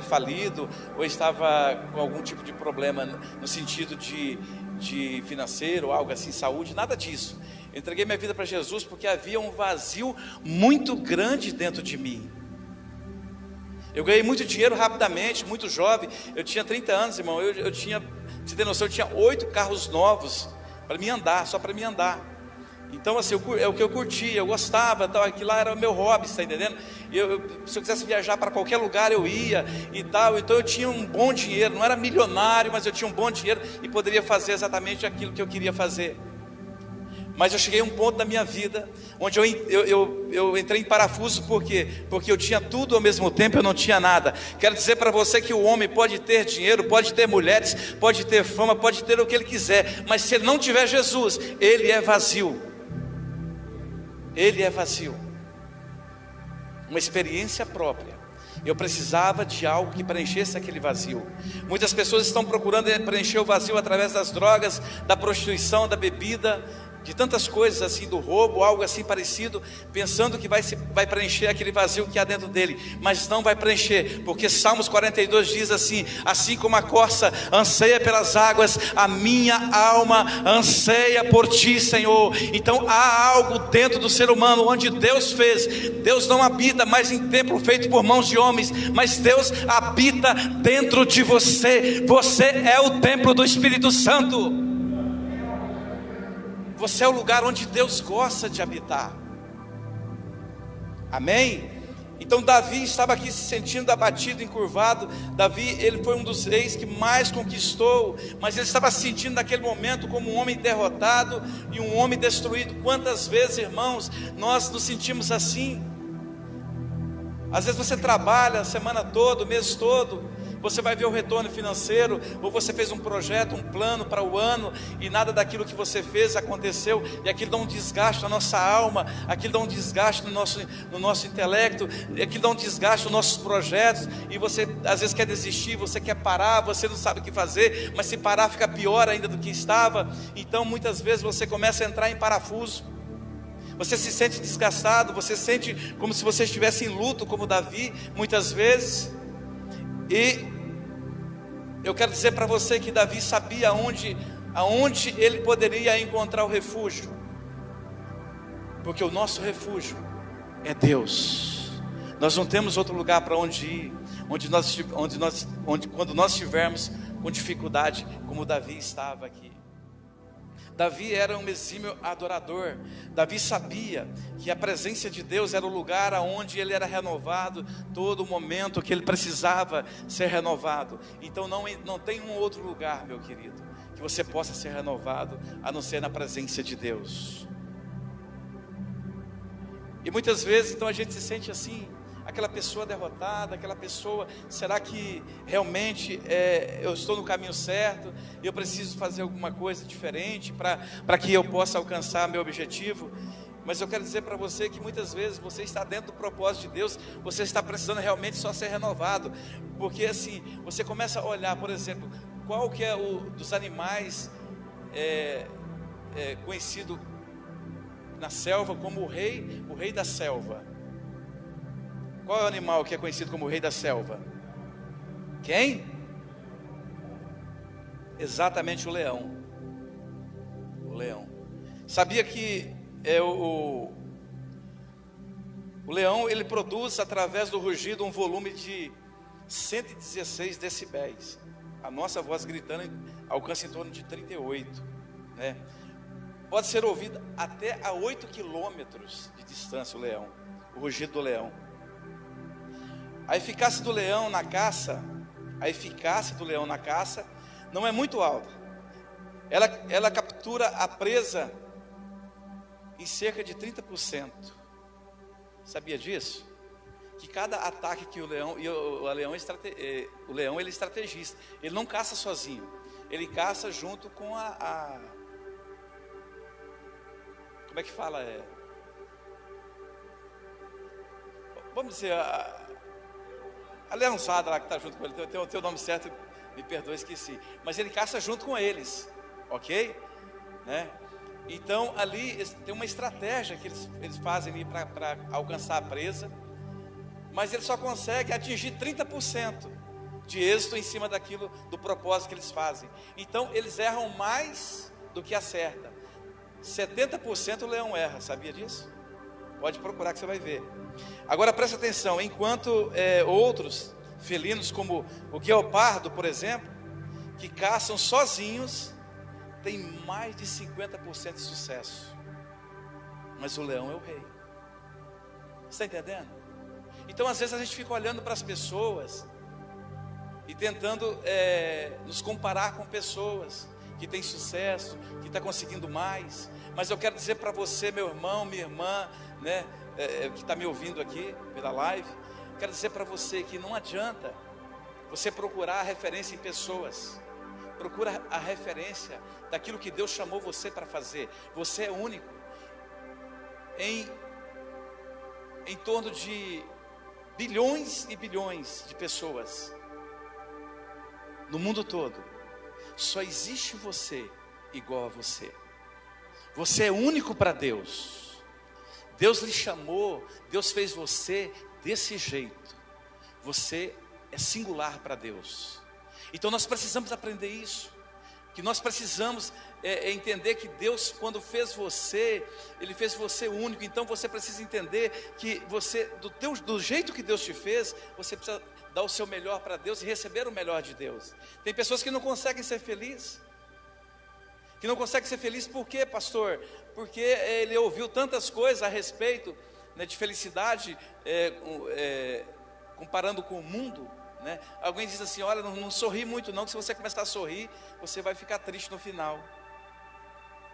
falido, ou estava com algum tipo de problema no sentido de financeiro, algo assim, saúde, nada disso. Eu entreguei minha vida para Jesus porque havia um vazio muito grande dentro de mim. Eu ganhei muito dinheiro rapidamente, muito jovem. Eu tinha 30 anos, irmão. Eu tinha, você tem noção, eu tinha 8 carros novos para me andar, só para me andar. Então assim, é o que eu curtia, eu gostava, tal, aquilo lá era o meu hobby, está entendendo? Se eu quisesse viajar para qualquer lugar eu ia e tal. Então eu tinha um bom dinheiro, não era milionário, mas eu tinha um bom dinheiro e poderia fazer exatamente aquilo que eu queria fazer. Mas eu cheguei a um ponto da minha vida onde eu entrei em parafuso. Por quê? Porque eu tinha tudo ao mesmo tempo, eu não tinha nada. Quero dizer para você que o homem pode ter dinheiro, pode ter mulheres, pode ter fama, pode ter o que ele quiser, mas se ele não tiver Jesus, ele é vazio. Ele é vazio. Uma experiência própria. Eu precisava de algo que preenchesse aquele vazio. Muitas pessoas estão procurando preencher o vazio através das drogas, da prostituição, da bebida, de tantas coisas assim, do roubo, algo assim parecido, pensando que vai preencher aquele vazio que há dentro dele, mas não vai preencher, porque Salmos 42 diz assim: assim como a corça anseia pelas águas, a minha alma anseia por ti, Senhor. Então há algo dentro do ser humano, onde Deus fez. Deus não habita mais em templo feito por mãos de homens, mas Deus habita dentro de você. Você é o templo do Espírito Santo. Você é o lugar onde Deus gosta de habitar. Amém? Então Davi estava aqui se sentindo abatido, encurvado. Davi, ele foi um dos reis que mais conquistou, mas ele estava se sentindo naquele momento como um homem derrotado e um homem destruído. Quantas vezes, irmãos, nós nos sentimos assim? Às vezes você trabalha a semana toda, o mês todo, você vai ver o retorno financeiro, ou você fez um projeto, um plano para o ano, e nada daquilo que você fez aconteceu, e aquilo dá um desgaste na nossa alma, aquilo dá um desgaste no nosso intelecto, aquilo dá um desgaste nos nossos projetos, e você às vezes quer desistir, você quer parar, você não sabe o que fazer, mas se parar fica pior ainda do que estava. Então muitas vezes você começa a entrar em parafuso, você se sente desgastado, você sente como se você estivesse em luto, como Davi, muitas vezes. E eu quero dizer para você que Davi sabia aonde ele poderia encontrar o refúgio, porque o nosso refúgio é Deus. Nós não temos outro lugar para onde ir, quando nós estivermos com dificuldade, como Davi estava aqui. Davi era um exímio adorador. Davi sabia que a presença de Deus era o lugar onde ele era renovado, todo momento que ele precisava ser renovado. Então não tem um outro lugar, meu querido, que você possa ser renovado, a não ser na presença de Deus. E muitas vezes então a gente se sente assim, aquela pessoa derrotada, aquela pessoa, será que realmente eu estou no caminho certo? Eu preciso fazer alguma coisa diferente para que eu possa alcançar meu objetivo? Mas eu quero dizer para você que muitas vezes você está dentro do propósito de Deus, você está precisando realmente só ser renovado, porque assim, você começa a olhar, por exemplo, qual que é o dos animais conhecido na selva como o rei da selva. Qual é o animal que é conhecido como o rei da selva? Quem? Exatamente o leão. O leão. Sabia que o leão, ele produz através do rugido um volume de 116 decibéis. A nossa voz gritando alcança em torno de 38, né? Pode ser ouvido até a 8 quilômetros de distância o leão, o rugido do leão. A eficácia do leão na caça, não é muito alta. Ela captura a presa em cerca de 30%. Sabia disso? que cada ataque que o leão, e o leão ele é estrategista, ele não caça sozinho, ele caça junto com como é que fala? Vamos dizer, a leãozada lá que está junto com ele, tem o nome certo, me perdoe, esqueci, mas ele caça junto com eles, ok? Né? Então ali tem uma estratégia que eles fazem para alcançar a presa, mas ele só consegue atingir 30% de êxito em cima daquilo, do propósito que eles fazem. Então eles erram mais do que acertam. 70% o leão erra, sabia disso? Pode procurar que você vai ver. Agora presta atenção, enquanto outros felinos, como o guepardo, por exemplo, que caçam sozinhos, tem mais de 50% de sucesso. Mas o leão é o rei. Você está entendendo? Então às vezes a gente fica olhando para as pessoas e tentando nos comparar com pessoas que têm sucesso, que estão conseguindo mais. Mas eu quero dizer para você, meu irmão, minha irmã, né, que está me ouvindo aqui pela live, quero dizer para você que não adianta você procurar a referência em pessoas. Procura a referência daquilo que Deus chamou você para fazer. Você é único. Em torno de bilhões e bilhões de pessoas no mundo todo, só existe você igual a você. Você é único para Deus. Deus lhe chamou, Deus fez você desse jeito. Você é singular para Deus. Então nós precisamos aprender isso, que nós precisamos entender que Deus, quando fez você, Ele fez você único. Então você precisa entender que você, do jeito que Deus te fez, você precisa dar o seu melhor para Deus e receber o melhor de Deus. Tem pessoas que não conseguem ser felizes. Que não conseguem ser felizes por quê, pastor? Porque ele ouviu tantas coisas a respeito, né, de felicidade, comparando com o mundo. Né? Alguém diz assim, olha, não sorri muito não, que se você começar a sorrir, você vai ficar triste no final.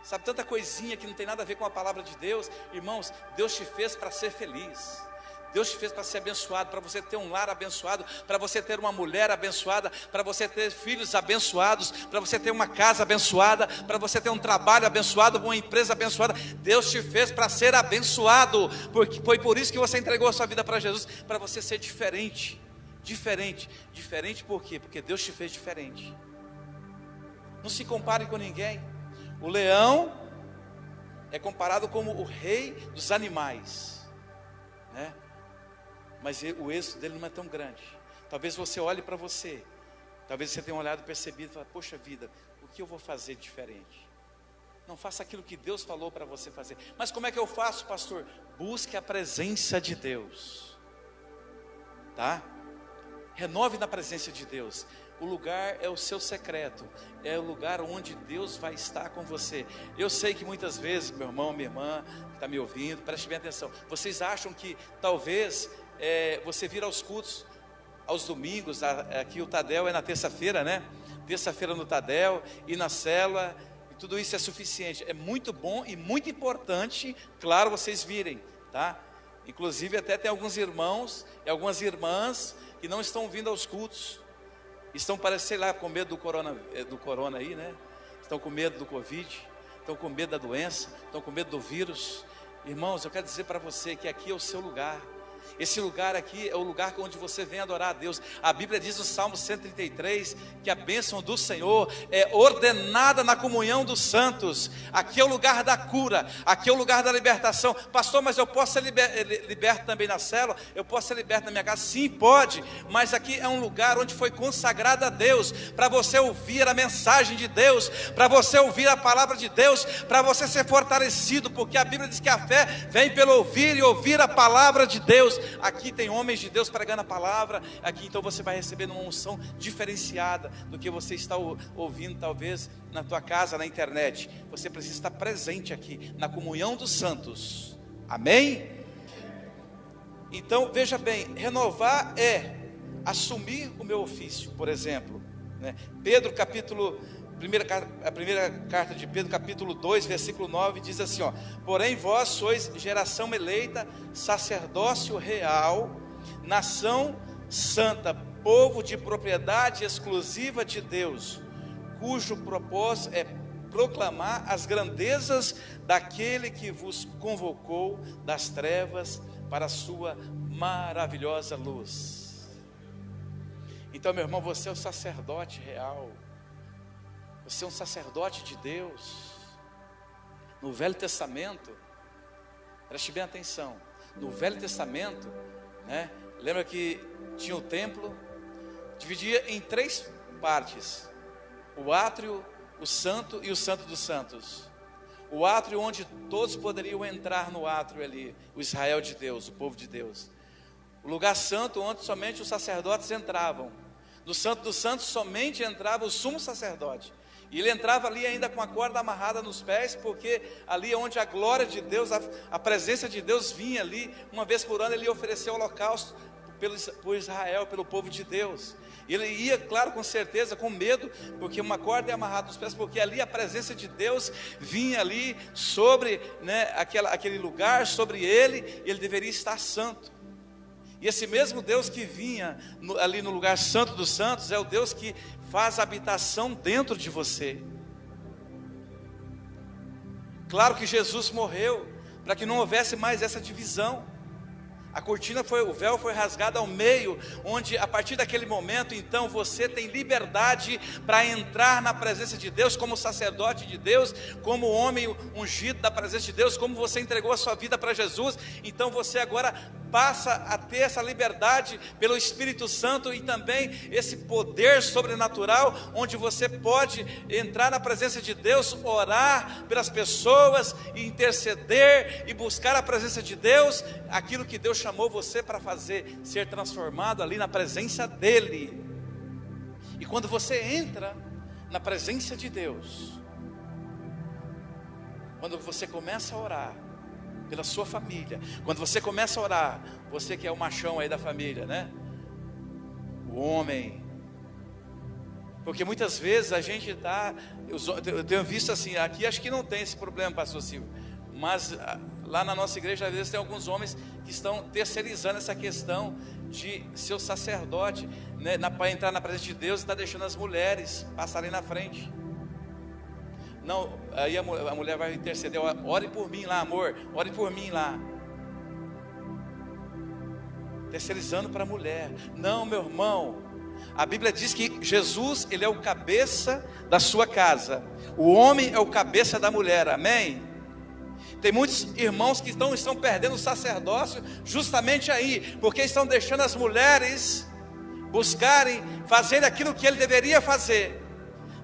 Sabe, tanta coisinha que não tem nada a ver com a palavra de Deus. Irmãos, Deus te fez para ser feliz. Deus te fez para ser abençoado, para você ter um lar abençoado, para você ter uma mulher abençoada, para você ter filhos abençoados, para você ter uma casa abençoada, para você ter um trabalho abençoado, uma empresa abençoada. Deus te fez para ser abençoado, porque foi por isso que você entregou a sua vida para Jesus, para você ser diferente. Diferente por quê? Porque Deus te fez diferente. Não se compare com ninguém. O leão é comparado como o rei dos animais, né? Mas o êxito dele não é tão grande. Talvez você olhe para você, talvez você tenha olhado e percebido e fale, poxa vida, o que eu vou fazer diferente? Não faça aquilo que Deus falou para você fazer. Mas como é que eu faço, pastor? Busque a presença de Deus, tá? Renove na presença de Deus. O lugar é o seu secreto, é o lugar onde Deus vai estar com você. Eu sei que muitas vezes, meu irmão, minha irmã, que está me ouvindo, preste bem atenção. Vocês acham que talvez você vir aos cultos, aos domingos, aqui o Tadel é na terça-feira, né? Terça-feira no Tadel e na célula, e tudo isso é suficiente. É muito bom e muito importante, claro, vocês virem, tá? Inclusive até tem alguns irmãos e algumas irmãs que não estão vindo aos cultos, estão, sei lá, com medo do corona aí, né? Estão com medo do Covid, estão com medo da doença, estão com medo do vírus. Irmãos, eu quero dizer para você que aqui é o seu lugar. Esse lugar aqui é o lugar onde você vem adorar a Deus. A Bíblia diz no Salmo 133 que a bênção do Senhor é ordenada na comunhão dos santos. Aqui é o lugar da cura, aqui é o lugar da libertação. Pastor, mas eu posso ser liberto também na célula? Eu posso ser liberto na minha casa? Sim, pode. Mas aqui é um lugar onde foi consagrado a Deus, para você ouvir a mensagem de Deus, para você ouvir a palavra de Deus, para você ser fortalecido, porque a Bíblia diz que a fé vem pelo ouvir e ouvir a palavra de Deus. Aqui tem homens de Deus pregando a palavra. Aqui então você vai receber uma unção diferenciada do que você está ouvindo talvez na tua casa, na internet. Você precisa estar presente aqui na comunhão dos santos. Amém? Então veja bem, renovar é assumir o meu ofício. Por exemplo, né? Pedro a primeira carta de Pedro, capítulo 2, versículo 9, diz assim, ó: porém vós sois geração eleita, sacerdócio real, nação santa, povo de propriedade exclusiva de Deus, cujo propósito é proclamar as grandezas daquele que vos convocou das trevas para a sua maravilhosa luz. Então, meu irmão, você é o sacerdote real, você é um sacerdote de Deus. No Velho Testamento, preste bem atenção, no Velho Testamento, né, lembra que tinha o templo, dividia em 3 partes: o átrio, o santo e o santo dos santos. O átrio onde todos poderiam entrar no átrio ali, o Israel de Deus, o povo de Deus. O lugar santo onde somente os sacerdotes entravam. No santo dos santos somente entrava o sumo sacerdote. E ele entrava ali ainda com a corda amarrada nos pés, porque ali é onde a glória de Deus, a presença de Deus vinha ali. Uma vez por ano ele ia oferecer o holocausto por Israel, pelo povo de Deus. E ele ia, claro, com certeza, com medo, porque uma corda é amarrada nos pés, porque ali a presença de Deus vinha ali sobre, né, aquele lugar, sobre ele, e ele deveria estar santo. E esse mesmo Deus que vinha ali no lugar santo dos santos, é o Deus que faz habitação dentro de você. Claro que Jesus morreu para que não houvesse mais essa divisão. A cortina o véu foi rasgado ao meio, onde a partir daquele momento, então, você tem liberdade para entrar na presença de Deus, como sacerdote de Deus, como homem ungido da presença de Deus, como você entregou a sua vida para Jesus. Então você agora passa a ter essa liberdade pelo Espírito Santo e também esse poder sobrenatural, onde você pode entrar na presença de Deus, orar pelas pessoas, e interceder e buscar a presença de Deus, aquilo que Deus chamou você para fazer, ser transformado ali na presença dEle. E quando você entra na presença de Deus, quando você começa a orar pela sua família, quando você começa a orar, você que é o machão aí da família, né? O homem. Porque muitas vezes a gente eu tenho visto assim, aqui acho que não tem esse problema, pastor Silvio, mas lá na nossa igreja, às vezes tem alguns homens que estão terceirizando essa questão de ser o sacerdote, né, para entrar na presença de Deus, e está deixando as mulheres passarem na frente. Não, aí a mulher vai interceder: ore por mim lá, amor, ore por mim lá. Terceirizando para a mulher. Não, meu irmão, a Bíblia diz que Jesus, ele é o cabeça da sua casa, o homem é o cabeça da mulher, amém? Tem muitos irmãos que estão perdendo o sacerdócio justamente aí, porque estão deixando as mulheres buscarem, fazer aquilo que ele deveria fazer.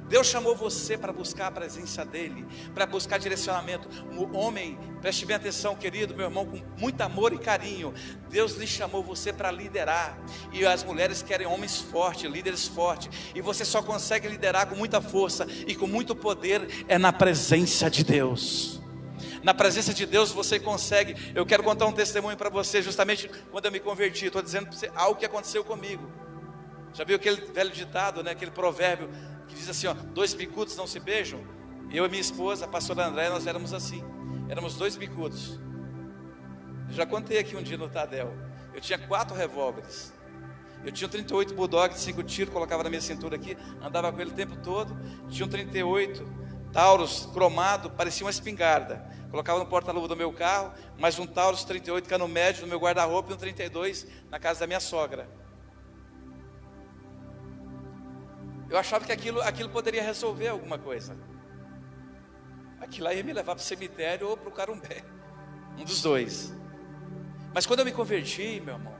Deus chamou você para buscar a presença dEle, para buscar direcionamento. O homem, preste bem atenção, querido, meu irmão, com muito amor e carinho, Deus lhe chamou você para liderar, e as mulheres querem homens fortes, líderes fortes, e você só consegue liderar com muita força e com muito poder, é na presença de Deus. Na presença de Deus você consegue. Eu quero contar um testemunho para você, justamente quando eu me converti. Estou dizendo para você algo que aconteceu comigo. Já viu aquele velho ditado, né? Aquele provérbio que diz assim, ó: 2 bicudos não se beijam? Eu e minha esposa, a pastora André, nós éramos assim. Éramos 2 bicudos. Eu já contei aqui um dia no Tadel. Eu tinha 4 revólveres. Eu tinha um 38 Bulldog de 5 tiros, colocava na minha cintura aqui, andava com ele o tempo todo. Tinha um 38 Taurus cromado, parecia uma espingarda, colocava no porta-luva do meu carro, mais um Taurus 38 cano médio no meu guarda-roupa, e um 32 na casa da minha sogra. Eu achava que aquilo poderia resolver alguma coisa. Aquilo lá ia me levar para o cemitério ou para o Carumbé, um dos dois. Mas quando eu me converti, meu irmão,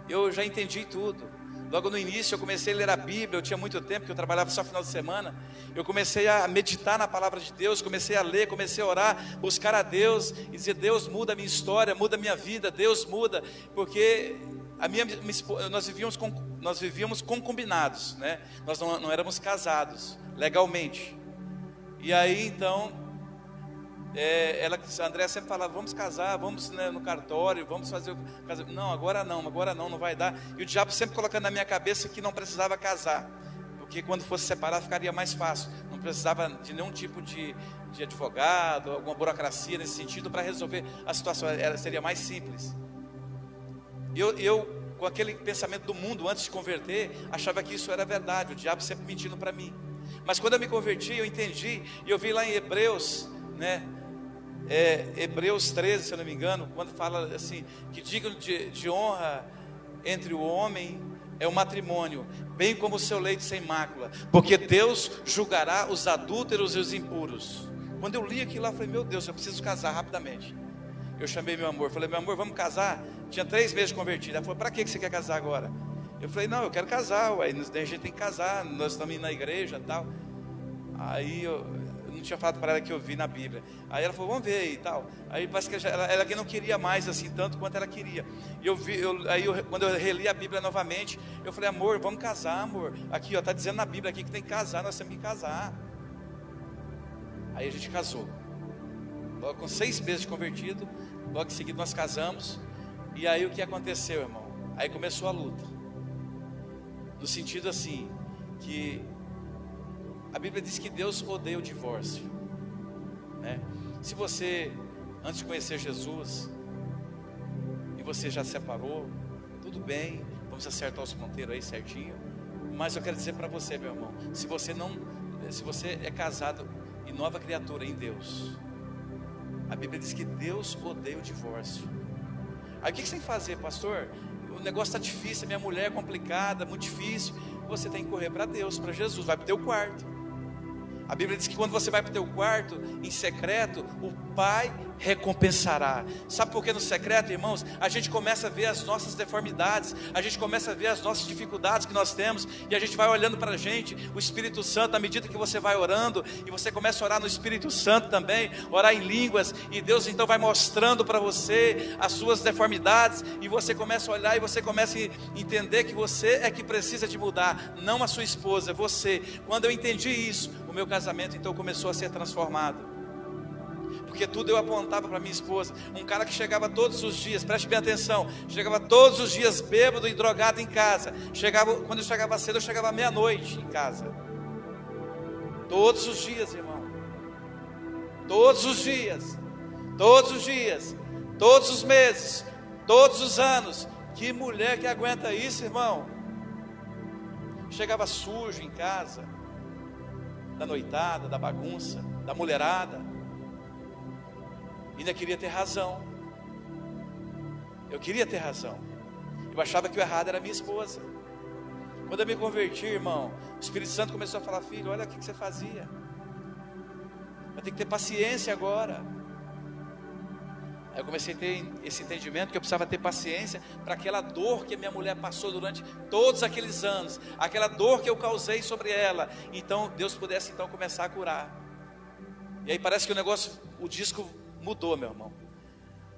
eu já entendi tudo. Logo no início eu comecei a ler a Bíblia. Eu tinha muito tempo, porque eu trabalhava só final de semana. Eu comecei a meditar na palavra de Deus, comecei a ler, comecei a orar, buscar a Deus e dizer: Deus, muda a minha história, muda a minha vida, Deus muda. Porque nós vivíamos concubinados, né? Nós não éramos casados legalmente. E aí então a André sempre falava: vamos casar, vamos, né, no cartório, vamos fazer o casamento. Não, agora não vai dar. E o diabo sempre colocando na minha cabeça que não precisava casar, porque quando fosse separar ficaria mais fácil, não precisava de nenhum tipo de advogado, alguma burocracia nesse sentido para resolver a situação, seria mais simples. com aquele pensamento do mundo antes de converter, achava que isso era verdade, o diabo sempre mentindo para mim. Mas quando eu me converti, eu entendi, e eu vi lá em Hebreus, né? Hebreus 13, se eu não me engano, quando fala assim, que digno de honra entre o homem é o matrimônio, bem como o seu leito sem mácula, porque Deus julgará os adúlteros e os impuros. Quando eu li aquilo lá, eu falei, meu Deus, eu preciso casar rapidamente. Eu chamei meu amor, falei, meu amor, vamos casar? Tinha 3 meses de convertido. Ela falou, para que você quer casar agora? Eu falei, não, eu quero casar, ué, a gente tem que casar, nós estamos indo na igreja e tal. Aí eu não tinha falado para ela que eu vi na Bíblia. Aí ela falou, vamos ver e tal. Aí parece que ela que não queria mais assim, tanto quanto ela queria. E quando eu reli a Bíblia novamente, eu falei, amor, vamos casar, amor. Aqui, ó, está dizendo na Bíblia aqui que tem que casar, nós temos que casar. Aí a gente casou. Logo com 6 meses de convertido, logo em seguida nós casamos. E aí o que aconteceu, irmão? Aí começou a luta. No sentido assim, que a Bíblia diz que Deus odeia o divórcio, né? Se você, antes de conhecer Jesus, e você já separou, tudo bem, vamos acertar os ponteiros aí certinho. Mas eu quero dizer para você, meu irmão, se você é casado e nova criatura em Deus, a Bíblia diz que Deus odeia o divórcio. Aí o que você tem que fazer, pastor? O negócio está difícil, a minha mulher é complicada, muito difícil. Você tem que correr para Deus, para Jesus, vai para o teu quarto. A Bíblia diz que quando você vai para o teu quarto, em secreto, o Pai recompensará. Sabe por que no secreto, irmãos? A gente começa a ver as nossas deformidades, a gente começa a ver as nossas dificuldades que nós temos, e a gente vai olhando para a gente, o Espírito Santo, à medida que você vai orando, e você começa a orar no Espírito Santo também, orar em línguas, e Deus então vai mostrando para você as suas deformidades, e você começa a olhar, e você começa a entender que você é que precisa de mudar, não a sua esposa, é você. Quando eu entendi isso, o meu casamento então começou a ser transformado. Porque tudo eu apontava para minha esposa. Um cara que chegava todos os dias, preste bem atenção, chegava todos os dias bêbado e drogado em casa. Quando eu chegava cedo, eu chegava meia-noite em casa. Todos os dias, irmão. Todos os dias. Todos os dias. Todos os meses. Todos os anos. Que mulher que aguenta isso, irmão? Chegava sujo em casa, da noitada, da bagunça, da mulherada. Ainda queria ter razão. Eu queria ter razão. Eu achava que o errado era minha esposa. Quando eu me converti, irmão, o Espírito Santo começou a falar, filho, olha o que você fazia. Vai ter que ter paciência agora. Aí eu comecei a ter esse entendimento que eu precisava ter paciência para aquela dor que a minha mulher passou durante todos aqueles anos, aquela dor que eu causei sobre ela. Então Deus pudesse então começar a curar. E aí parece que o negócio, o disco mudou, meu irmão.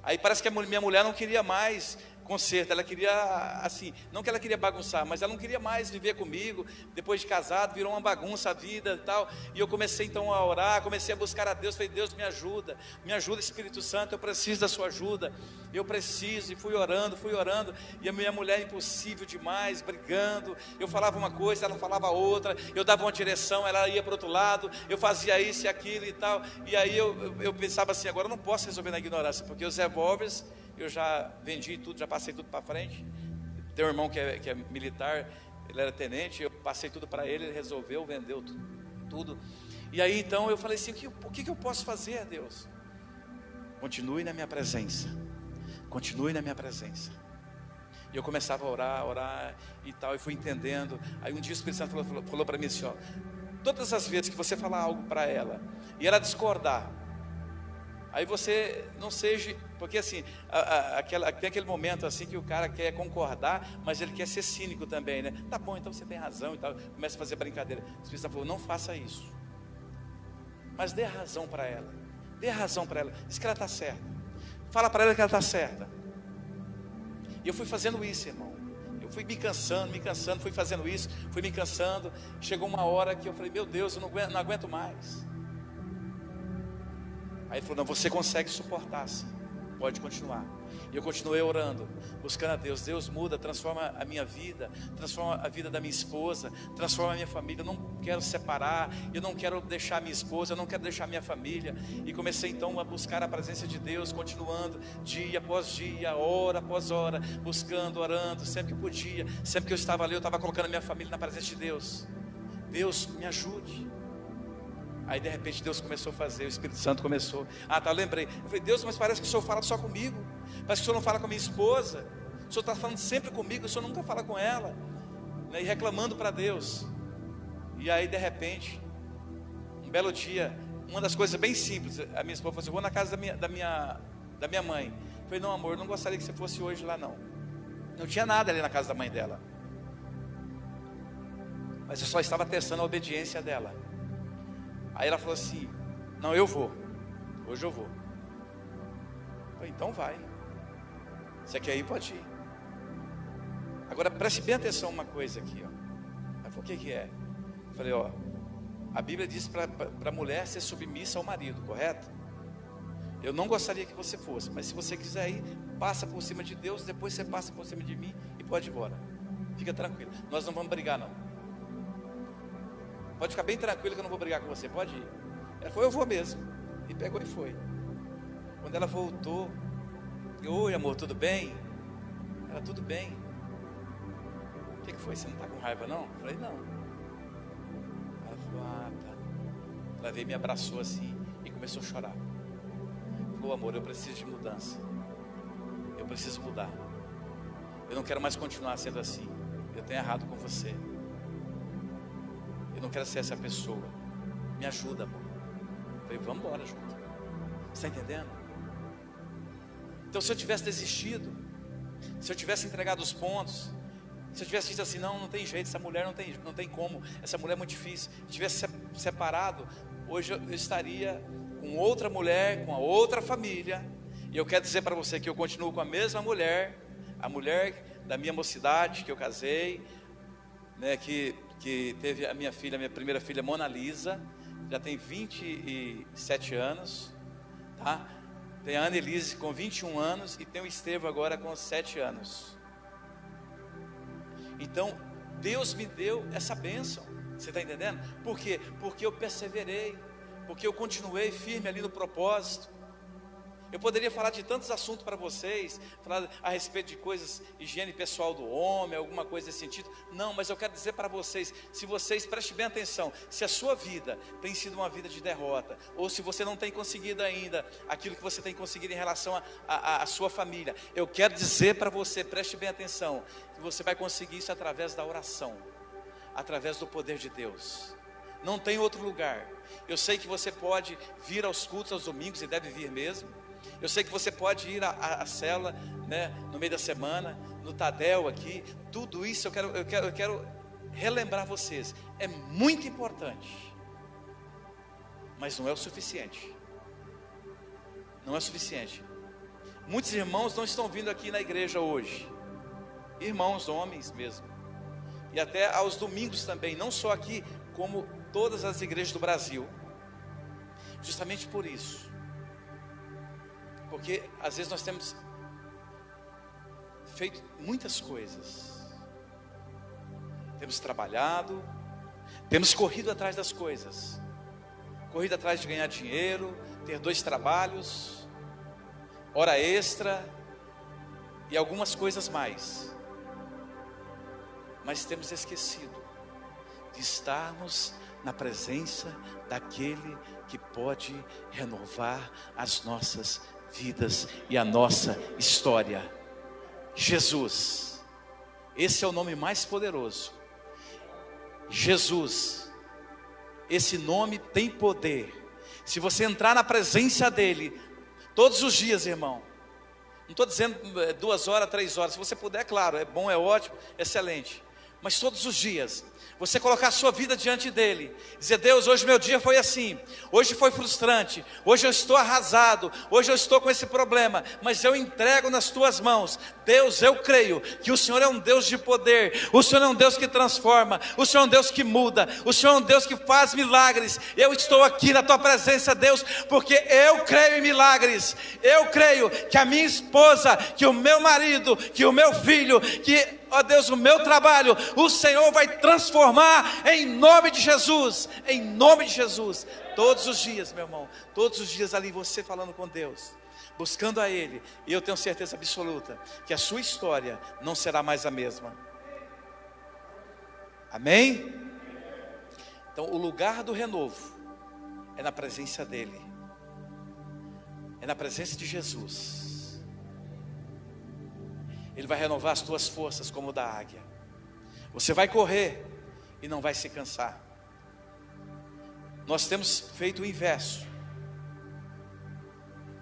Aí parece que a minha mulher não queria mais conserto, ela queria assim, não que ela queria bagunçar, mas ela não queria mais viver comigo. Depois de casado, virou uma bagunça a vida e tal. E eu comecei então a orar, comecei a buscar a Deus. Falei, Deus, me ajuda Espírito Santo, eu preciso da sua ajuda, eu preciso. E fui orando, e a minha mulher impossível demais, brigando. Eu falava uma coisa, ela falava outra, eu dava uma direção, ela ia para o outro lado, eu fazia isso e aquilo e tal. E aí eu pensava assim, agora eu não posso resolver na ignorância, porque os revólveres eu já vendi tudo, já passei tudo para frente. Tem um irmão que é militar, ele era tenente, eu passei tudo para ele, ele resolveu, vendeu tudo. E aí então eu falei assim, o que eu posso fazer, Deus? Continue na minha presença. Continue na minha presença. E eu começava a orar e tal, e fui entendendo. Aí um dia o Espírito Santo falou para mim assim, ó, todas as vezes que você falar algo para ela, e ela discordar, aí você não seja, porque assim, tem aquele momento assim que o cara quer concordar, mas ele quer ser cínico também, né? Tá bom, então você tem razão e tal, começa a fazer brincadeira. O Espírito Santo falou, não faça isso, mas dê razão para ela, diz que ela está certa, fala para ela que ela está certa. E eu fui fazendo isso, irmão. Eu fui me cansando, fui fazendo isso, fui me cansando. Chegou uma hora que eu falei, meu Deus, eu não aguento mais. Aí ele falou, não, você consegue suportar sim. pode continuar. E eu continuei orando, buscando a Deus. Deus muda, transforma a minha vida, transforma a vida da minha esposa, transforma a minha família. Eu não quero separar, eu não quero deixar minha esposa, eu não quero deixar minha família. E comecei então a buscar a presença de Deus, continuando dia após dia, hora após hora, buscando, orando, sempre que podia. Sempre que eu estava ali, eu estava colocando a minha família na presença de Deus. Deus, me ajude. Aí de repente Deus começou a fazer, o Espírito Santo começou. Eu lembrei. Eu falei, Deus, mas parece que o Senhor fala só comigo. Parece que o Senhor não fala com a minha esposa. O Senhor está falando sempre comigo, o Senhor nunca fala com ela, né? E reclamando para Deus. E aí de repente, um belo dia, uma das coisas bem simples, a minha esposa falou assim, vou na casa da minha mãe. Eu falei, não amor, eu não gostaria que você fosse hoje lá não. Não tinha nada ali na casa da mãe dela. Mas eu só estava testando a obediência dela. Aí ela falou assim, não, eu vou, hoje eu vou. Eu falei, então vai. Você quer ir, pode ir. Agora preste bem atenção uma coisa aqui, ó. Ela falou, o que é? Eu falei, ó, a Bíblia diz para a mulher ser submissa ao marido, correto? Eu não gostaria que você fosse, mas se você quiser ir, passa por cima de Deus, depois você passa por cima de mim e pode ir embora. Fica tranquilo, nós não vamos brigar não. Pode ficar bem tranquilo que eu não vou brigar com você, pode ir. Ela falou, eu vou mesmo. E pegou e foi. Quando ela voltou, oi amor, tudo bem? Ela, tudo bem. O que foi? Você não está com raiva não? Eu falei, não. Ela falou, tá. Ela veio e me abraçou assim e começou a chorar. Falou, amor, eu preciso de mudança. Eu preciso mudar. Eu não quero mais continuar sendo assim. Eu tenho errado com você. Eu não quero ser essa pessoa. Me ajuda, amor. Eu falei, vamos embora junto. Você está entendendo? Então se eu tivesse desistido, se eu tivesse entregado os pontos, se eu tivesse dito assim, não tem jeito, essa mulher não tem como, essa mulher é muito difícil, se eu tivesse separado, hoje eu estaria com outra mulher, com a outra família. E eu quero dizer para você que eu continuo com a mesma mulher, a mulher da minha mocidade, que eu casei, né, que teve a minha primeira filha, Mona Lisa, já tem 27 anos, tá? Tem a Annelise com 21 anos e tem o Estevão agora com 7 anos. Então, Deus me deu essa bênção, você está entendendo? Por quê? Porque eu perseverei, porque eu continuei firme ali no propósito. Eu poderia falar de tantos assuntos para vocês, falar a respeito de coisas, higiene pessoal do homem, alguma coisa desse sentido. Não, mas eu quero dizer para vocês, se vocês prestem bem atenção, se a sua vida tem sido uma vida de derrota, ou se você não tem conseguido ainda aquilo que você tem conseguido em relação à sua família, eu quero dizer para você, preste bem atenção, que você vai conseguir isso através da oração, através do poder de Deus. Não tem outro lugar. Eu sei que você pode vir aos cultos aos domingos, e deve vir mesmo. Eu sei que você pode ir à célula, né, no meio da semana, no Tadel aqui. Tudo isso eu quero relembrar vocês. É muito importante, mas não é o suficiente. Não é o suficiente. Muitos irmãos não estão vindo aqui na igreja hoje. Irmãos, homens mesmo. E até aos domingos também, não só aqui, como todas as igrejas do Brasil. Justamente por isso. Porque às vezes nós temos feito muitas coisas, temos trabalhado, temos corrido atrás das coisas, corrido atrás de ganhar dinheiro, ter 2 trabalhos, hora extra e algumas coisas mais, mas temos esquecido de estarmos na presença daquele que pode renovar as nossas vidas e a nossa história. Jesus, esse é o nome mais poderoso. Jesus, esse nome tem poder. Se você entrar na presença dele todos os dias, irmão, não estou dizendo 2 horas, 3 horas, se você puder, claro, é bom, é ótimo, excelente. mas todos os dias, você colocar a sua vida diante dele, dizer: Deus, hoje meu dia foi assim, hoje foi frustrante, hoje eu estou arrasado, hoje eu estou com esse problema, mas eu entrego nas tuas mãos. Deus, eu creio que o Senhor é um Deus de poder, o Senhor é um Deus que transforma, o Senhor é um Deus que muda, o Senhor é um Deus que faz milagres. Eu estou aqui na tua presença, Deus, porque eu creio em milagres. Eu creio que a minha esposa, que o meu marido, que o meu filho, que, ó Deus, o meu trabalho, o Senhor vai transformar em nome de Jesus, em nome de Jesus. Todos os dias, meu irmão, todos os dias ali você falando com Deus, buscando a Ele, e eu tenho certeza absoluta que a sua história não será mais a mesma. Amém? Então o lugar do renovo é na presença dEle, é na presença de Jesus. Ele vai renovar as tuas forças como o da águia. Você vai correr e não vai se cansar. Nós temos feito o inverso.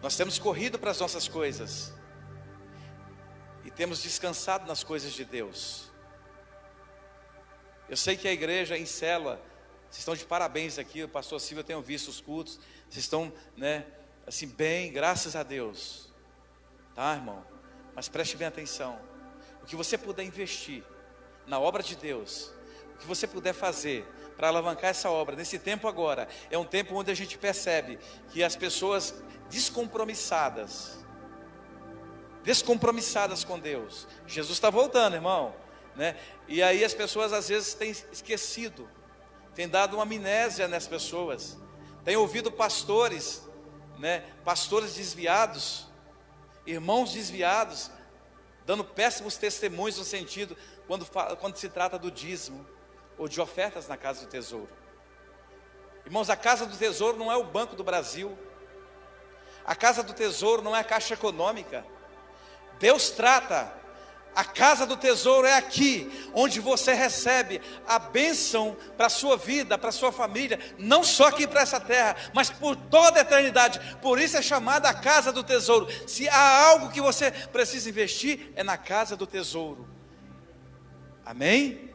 Nós temos corrido para as nossas coisas e temos descansado nas coisas de Deus. Eu sei que a igreja em célula, vocês estão de parabéns aqui, o pastor Silvio, eu tenho visto os cultos, vocês estão, assim, bem, graças a Deus, tá, irmão? Mas preste bem atenção, o que você puder investir na obra de Deus, o que você puder fazer para alavancar essa obra, nesse tempo agora, é um tempo onde a gente percebe que as pessoas descompromissadas com Deus, Jesus está voltando, irmão, e aí as pessoas às vezes têm esquecido, têm dado uma amnésia nas pessoas, têm ouvido pastores, pastores desviados, irmãos desviados, dando péssimos testemunhos no sentido, quando se trata do dízimo, ou de ofertas na casa do tesouro. Irmãos, a casa do tesouro não é o Banco do Brasil, a casa do tesouro não é a Caixa Econômica. Deus trata, a casa do tesouro é aqui, onde você recebe a bênção para a sua vida, para a sua família, não só aqui para essa terra, mas por toda a eternidade. Por isso é chamada a casa do tesouro. Se há algo que você precisa investir, é na casa do tesouro. Amém?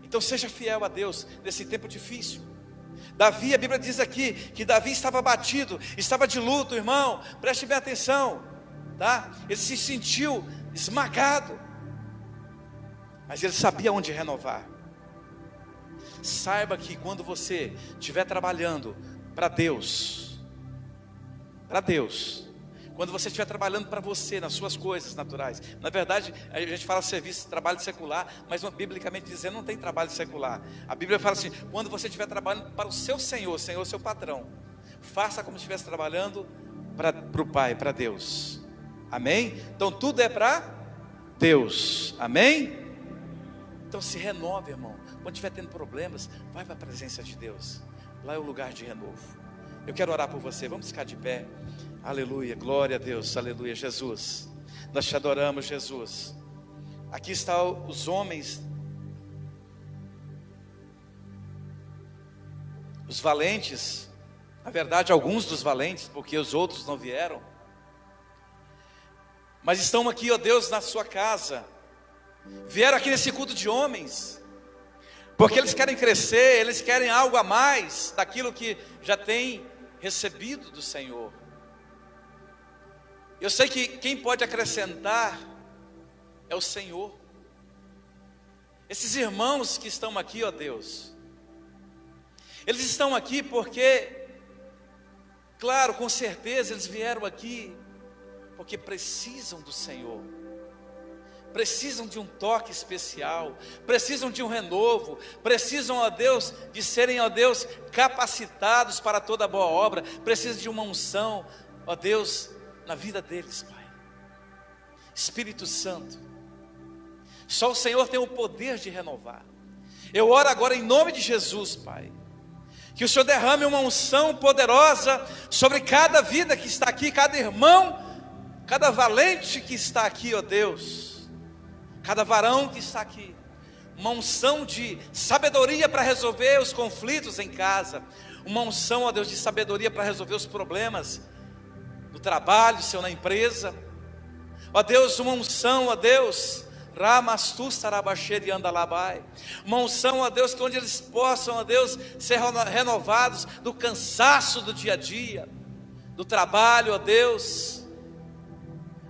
Então seja fiel a Deus nesse tempo difícil. Davi, a Bíblia diz aqui que Davi estava abatido, estava de luto, irmão, preste bem atenção, tá? Ele se sentiu esmagado, mas ele sabia onde renovar. Saiba que quando você estiver trabalhando para Deus, quando você estiver trabalhando para você, nas suas coisas naturais, na verdade a gente fala serviço, trabalho secular, mas biblicamente dizendo não tem trabalho secular. A Bíblia fala assim, quando você estiver trabalhando para o seu Senhor, seu patrão, faça como se estivesse trabalhando para o Pai, para Deus. Amém? Então tudo é para Deus. Amém? Então se renove, irmão. Quando estiver tendo problemas, vai para a presença de Deus. Lá é o lugar de renovo. Eu quero orar por você, vamos ficar de pé. Aleluia, glória a Deus, aleluia. Jesus, nós te adoramos, Jesus. Aqui estão os homens, os valentes, na verdade alguns dos valentes, porque os outros não vieram, mas estão aqui, ó Deus, na sua casa, vieram aqui nesse culto de homens, porque eles querem crescer, eles querem algo a mais daquilo que já têm recebido do Senhor. Eu sei que quem pode acrescentar é o Senhor. Esses irmãos que estão aqui, ó Deus, eles estão aqui porque, claro, com certeza eles vieram aqui porque precisam do Senhor, precisam de um toque especial, precisam de um renovo, precisam, ó Deus, de serem, ó Deus, capacitados para toda boa obra, precisam de uma unção, ó Deus, na vida deles, Pai. Espírito Santo, só o Senhor tem o poder de renovar. Eu oro agora em nome de Jesus, Pai, que o Senhor derrame uma unção poderosa sobre cada vida que está aqui, cada irmão, cada valente que está aqui, ó Deus, cada varão que está aqui, uma unção de sabedoria para resolver os conflitos em casa, uma unção, ó Deus, de sabedoria para resolver os problemas no trabalho, Senhor, na empresa, ó Deus, uma unção, ó Deus, Ramastu Sarabaxeri Andalabai. Uma unção, ó Deus, que onde eles possam, ó Deus, ser renovados do cansaço do dia a dia, do trabalho, ó Deus.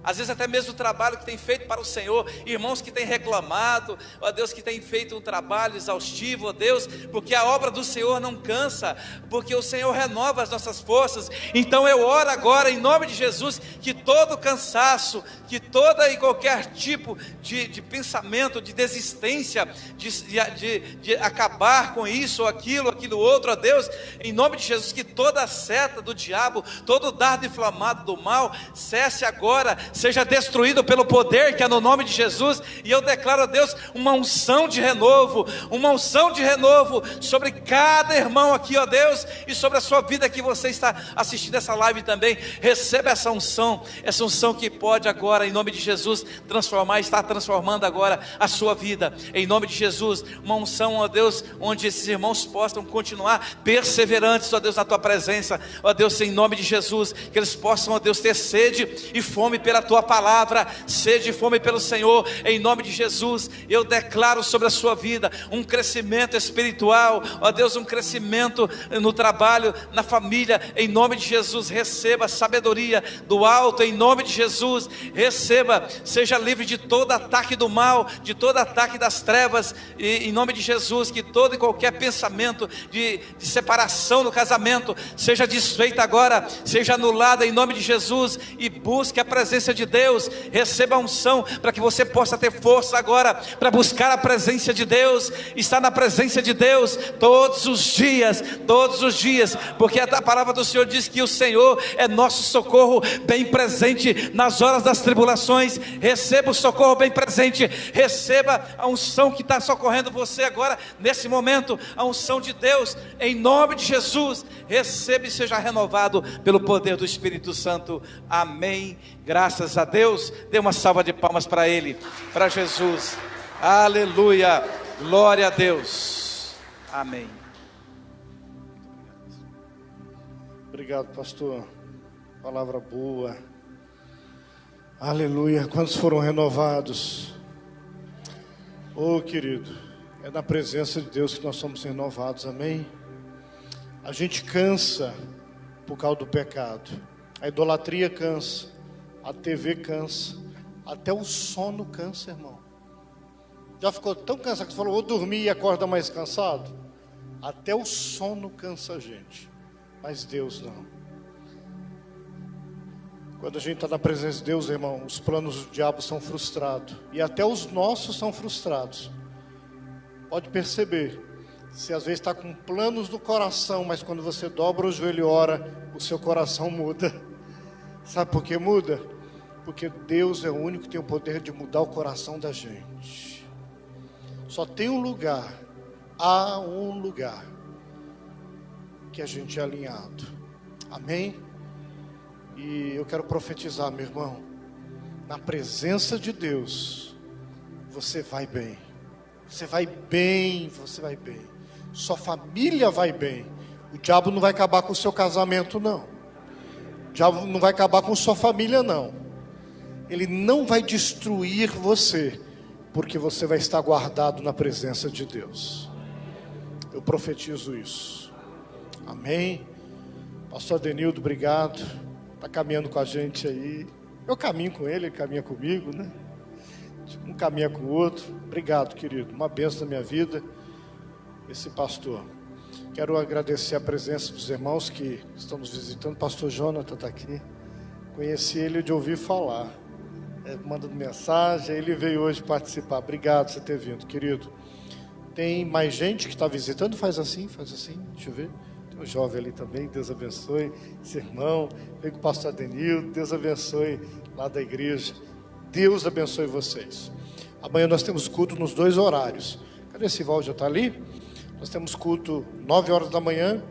Às vezes até mesmo o trabalho que tem feito para o Senhor, irmãos que têm reclamado, ó Deus, que têm feito um trabalho exaustivo, ó Deus, porque a obra do Senhor não cansa, porque o Senhor renova as nossas forças. Então eu oro agora em nome de Jesus, que todo cansaço, que toda e qualquer tipo de pensamento, de desistência, de acabar com isso ou aquilo outro, ó Deus, em nome de Jesus, que toda seta do diabo, todo dardo inflamado do mal, cesse agora, seja destruído pelo poder que é no nome de Jesus. E eu declaro a Deus uma unção de renovo sobre cada irmão aqui, ó Deus, e sobre a sua vida que você está assistindo essa live também. Receba essa unção que pode agora, em nome de Jesus, está transformando agora a sua vida, em nome de Jesus. Uma unção, ó Deus, onde esses irmãos possam continuar perseverantes, ó Deus, na tua presença, ó Deus, em nome de Jesus, que eles possam, ó Deus, ter sede e fome pela tua palavra, sede e fome pelo Senhor, em nome de Jesus. Eu declaro sobre a sua vida um crescimento espiritual, ó Deus, um crescimento no trabalho, na família, em nome de Jesus. Receba sabedoria do alto, em nome de Jesus. Receba, seja livre de todo ataque do mal, de todo ataque das trevas, e em nome de Jesus, que todo e qualquer pensamento de separação no casamento seja desfeito agora, seja anulado em nome de Jesus, e busque a presença de Deus. Receba a unção para que você possa ter força agora para buscar a presença de Deus, estar na presença de Deus todos os dias, porque a palavra do Senhor diz que o Senhor é nosso socorro bem presente nas horas das tribulações. Receba o socorro bem presente, receba a unção que está socorrendo você agora, nesse momento, a unção de Deus, em nome de Jesus. Receba e seja renovado pelo poder do Espírito Santo. Amém. Graças a Deus. Dê uma salva de palmas para Ele, para Jesus. Aleluia. Glória a Deus. Amém. Obrigado, pastor. Palavra boa. Aleluia. Quantos foram renovados? Oh, querido, é na presença de Deus que nós somos renovados. Amém? A gente cansa por causa do pecado. A idolatria cansa, a TV cansa, até o sono cansa, irmão. Já ficou tão cansado que você falou, vou dormir e acorda mais cansado? Até o sono cansa a gente, mas Deus não. Quando a gente está na presença de Deus, irmão, os planos do diabo são frustrados, e até os nossos são frustrados. Pode perceber, você às vezes está com planos no coração, mas quando você dobra o joelho e ora, o seu coração muda. Sabe por que muda? Porque Deus é o único que tem o poder de mudar o coração da gente. Só tem um lugar, há um lugar que a gente é alinhado. Amém? E eu quero profetizar, meu irmão, na presença de Deus, você vai bem. Você vai bem, você vai bem. Sua família vai bem. O diabo não vai acabar com o seu casamento, não. O diabo não vai acabar com sua família, não. Ele não vai destruir você, porque você vai estar guardado na presença de Deus. Eu profetizo isso. Amém? Pastor Adenildo, obrigado. Está caminhando com a gente aí. Eu caminho com ele caminha comigo, né? Um caminha com o outro. Obrigado, querido. Uma bênção na minha vida, esse pastor. Quero agradecer a presença dos irmãos que estão nos visitando. Pastor Jonathan está aqui. Conheci ele de ouvir falar. Mandando mensagem. Ele veio hoje participar. Obrigado por você ter vindo, querido. Tem mais gente que está visitando? Faz assim. Deixa eu ver. Tem um jovem ali também. Deus abençoe. Esse irmão. Veio com o pastor Adenildo. Deus abençoe lá da igreja. Deus abençoe vocês. Amanhã nós temos culto nos 2 horários. Cadê esse Val? Já está ali? Nós temos culto 9 horas da manhã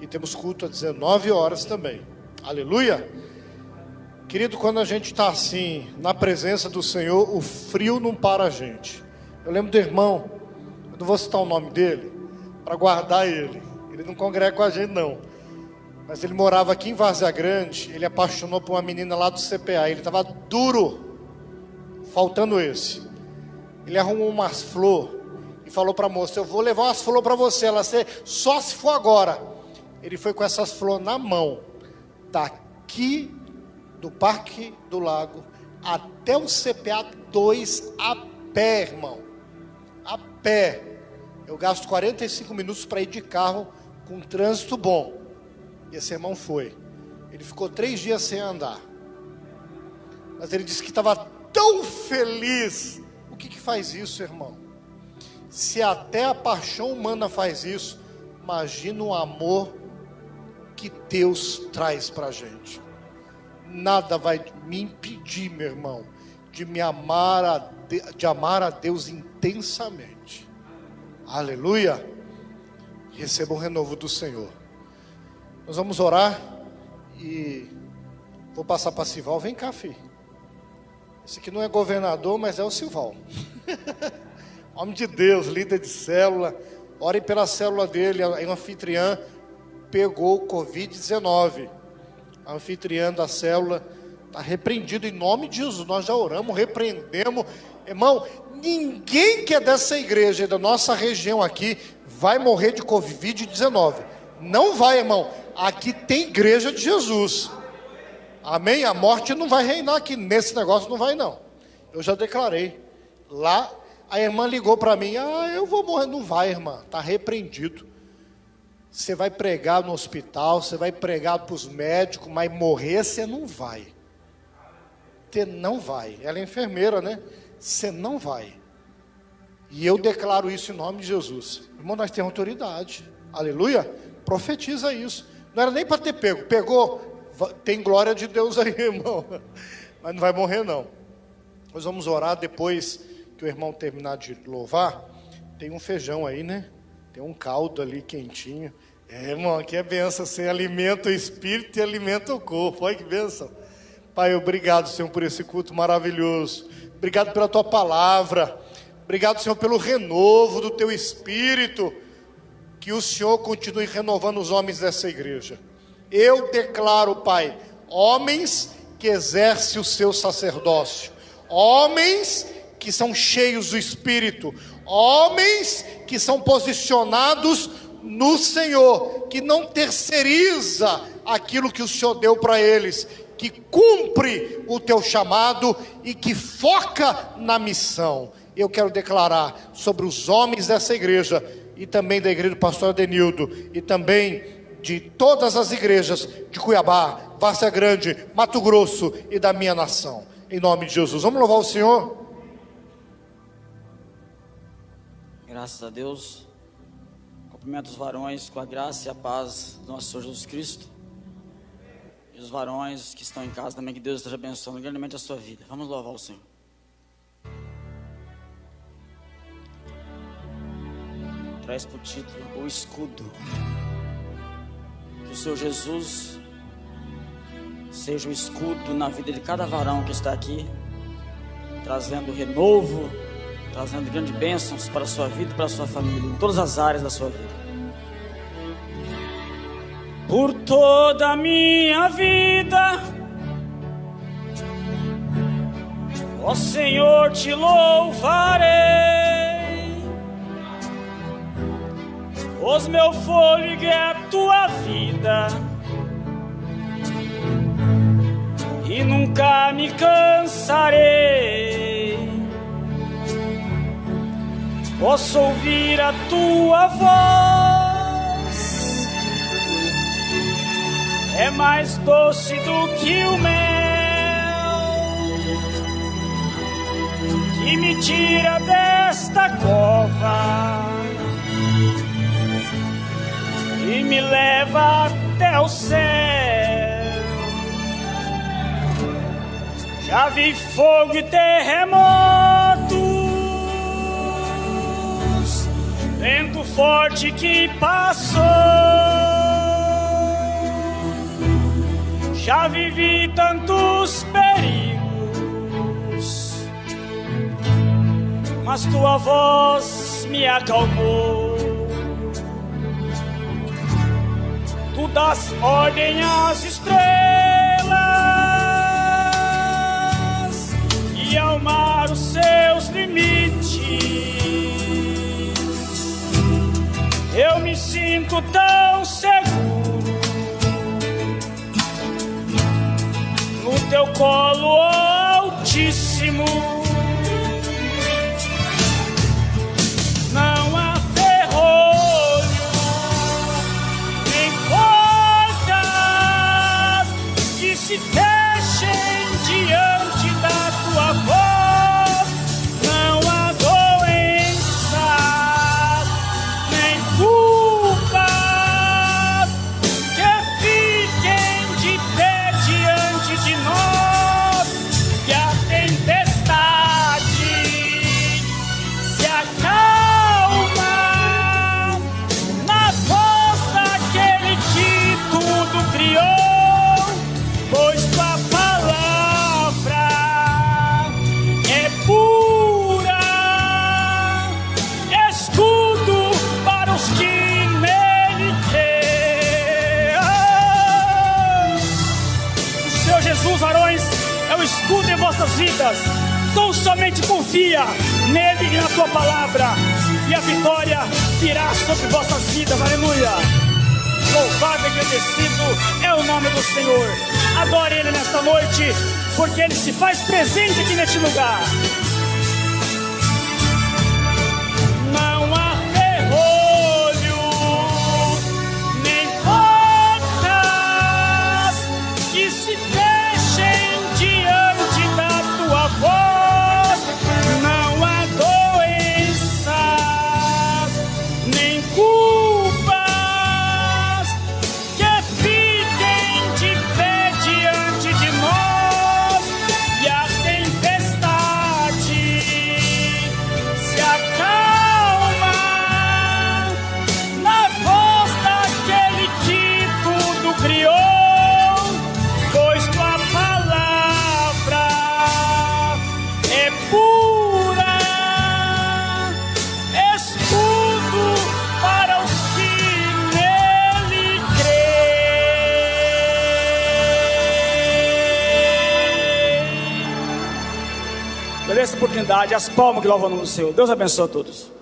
e temos culto às 19 horas também. Aleluia! Querido, quando a gente está assim, na presença do Senhor, o frio não para a gente. Eu lembro do irmão, eu não vou citar o nome dele, para guardar ele. Ele não congrega com a gente não. Mas ele morava aqui em Várzea Grande, ele apaixonou por uma menina lá do CPA. Ele estava duro, faltando esse. Ele arrumou umas flores e falou para a moça: eu vou levar umas flores para você. Ela disse: só se for agora. Ele foi com essas flores na mão, daqui do Parque do Lago até o CPA 2 a pé, irmão. A pé. Eu gasto 45 minutos para ir de carro com trânsito bom. E esse irmão foi. Ele ficou 3 dias sem andar. Mas ele disse que estava tão feliz. O que faz isso, irmão? Se até a paixão humana faz isso, imagina o amor que Deus traz para a gente. Nada vai me impedir, meu irmão, de amar a Deus intensamente. Aleluia. Receba o renovo do Senhor. Nós vamos orar e vou passar para Sival. Vem cá, filho. Esse aqui não é governador, mas é o Sival. Homem de Deus, líder de célula. Ore pela célula dele. A anfitriã pegou o Covid-19. A anfitriã da célula está repreendido em nome de Jesus. Nós já oramos, repreendemos. Irmão, ninguém que é dessa igreja, da nossa região aqui, vai morrer de Covid-19. Não vai, irmão. Aqui tem igreja de Jesus. Amém? A morte não vai reinar aqui. Nesse negócio não vai, não. Eu já declarei. Lá, a irmã ligou para mim: eu vou morrer. Não vai, irmã. Está repreendido. Você vai pregar no hospital, você vai pregar para os médicos, mas morrer você não vai. Você não vai. Ela é enfermeira, né? Você não vai. E eu declaro isso em nome de Jesus. Irmão, nós temos autoridade. Aleluia. Profetiza isso. Não era nem para ter pego. Pegou, tem glória de Deus aí, irmão. Mas não vai morrer, não. Nós vamos orar depois que o irmão terminar de louvar. Tem um feijão aí, né? Tem um caldo ali quentinho. Irmão, aqui é bênção. Você alimenta o espírito e alimenta o corpo. Olha que bênção. Pai, obrigado, Senhor, por esse culto maravilhoso. Obrigado pela tua palavra. Obrigado, Senhor, pelo renovo do teu espírito. Que o Senhor continue renovando os homens dessa igreja. Eu declaro, Pai, homens que exercem o seu sacerdócio. Homens que são cheios do Espírito. Homens que são posicionados no Senhor. Que não terceiriza aquilo que o Senhor deu para eles. Que cumpre o teu chamado e que foca na missão. Eu quero declarar sobre os homens dessa igreja e também da igreja do pastor Adenildo e também de todas as igrejas de Cuiabá, Várzea Grande, Mato Grosso e da minha nação. Em nome de Jesus. Vamos louvar o Senhor? Graças a Deus. Cumprimento os varões com a graça e a paz do nosso Senhor Jesus Cristo. E os varões que estão em casa também, que Deus esteja abençoando grandemente a sua vida. Vamos louvar o Senhor. Traz por título o escudo. Que o Senhor Jesus seja o escudo na vida de cada varão que está aqui, trazendo renovo, trazendo grandes bênçãos para a sua vida e para a sua família, em todas as áreas da sua vida. Por toda a minha vida, ó Senhor, te louvarei. Os meu fôlego é a tua vida e nunca me cansarei. Posso ouvir a tua voz, é mais doce do que o mel, que me tira desta cova e me leva até o céu. Já vi fogo e terremotos, vento forte que passou. Já vivi tantos perigos, mas tua voz me acalmou. Tu dás ordem às estrelas e ao mar os seus limites. sinto tão seguro no teu colo altíssimo. Não há ferrolho nem portas que se fechem diante da tua voz. Não há doenças nem culpas que fiquem de pé diante de nós. E a tempestade se acalma na voz daquele que tudo criou, pois tua palavra é pura, escudo para os que nele creem. O Senhor Jesus, varões, é o escudo em vossas vidas. Tão somente confia nele e na tua palavra, e a vitória virá sobre vossas vidas. Aleluia! Louvado e agradecido é o nome do Senhor. Adore Ele nesta noite, porque Ele se faz presente aqui neste lugar. Não há ferrolhos nem portas que se fechem diante da tua voz. Não há doenças nem culpas que fiquem de pé diante de nós. E a tempestade se acalma na voz daquele que tudo criou, pois tua palavra é pura, escudo para os que nele creem. Beleza, oportunidade, as palmas que louvam o nome do Senhor. Deus abençoe a todos.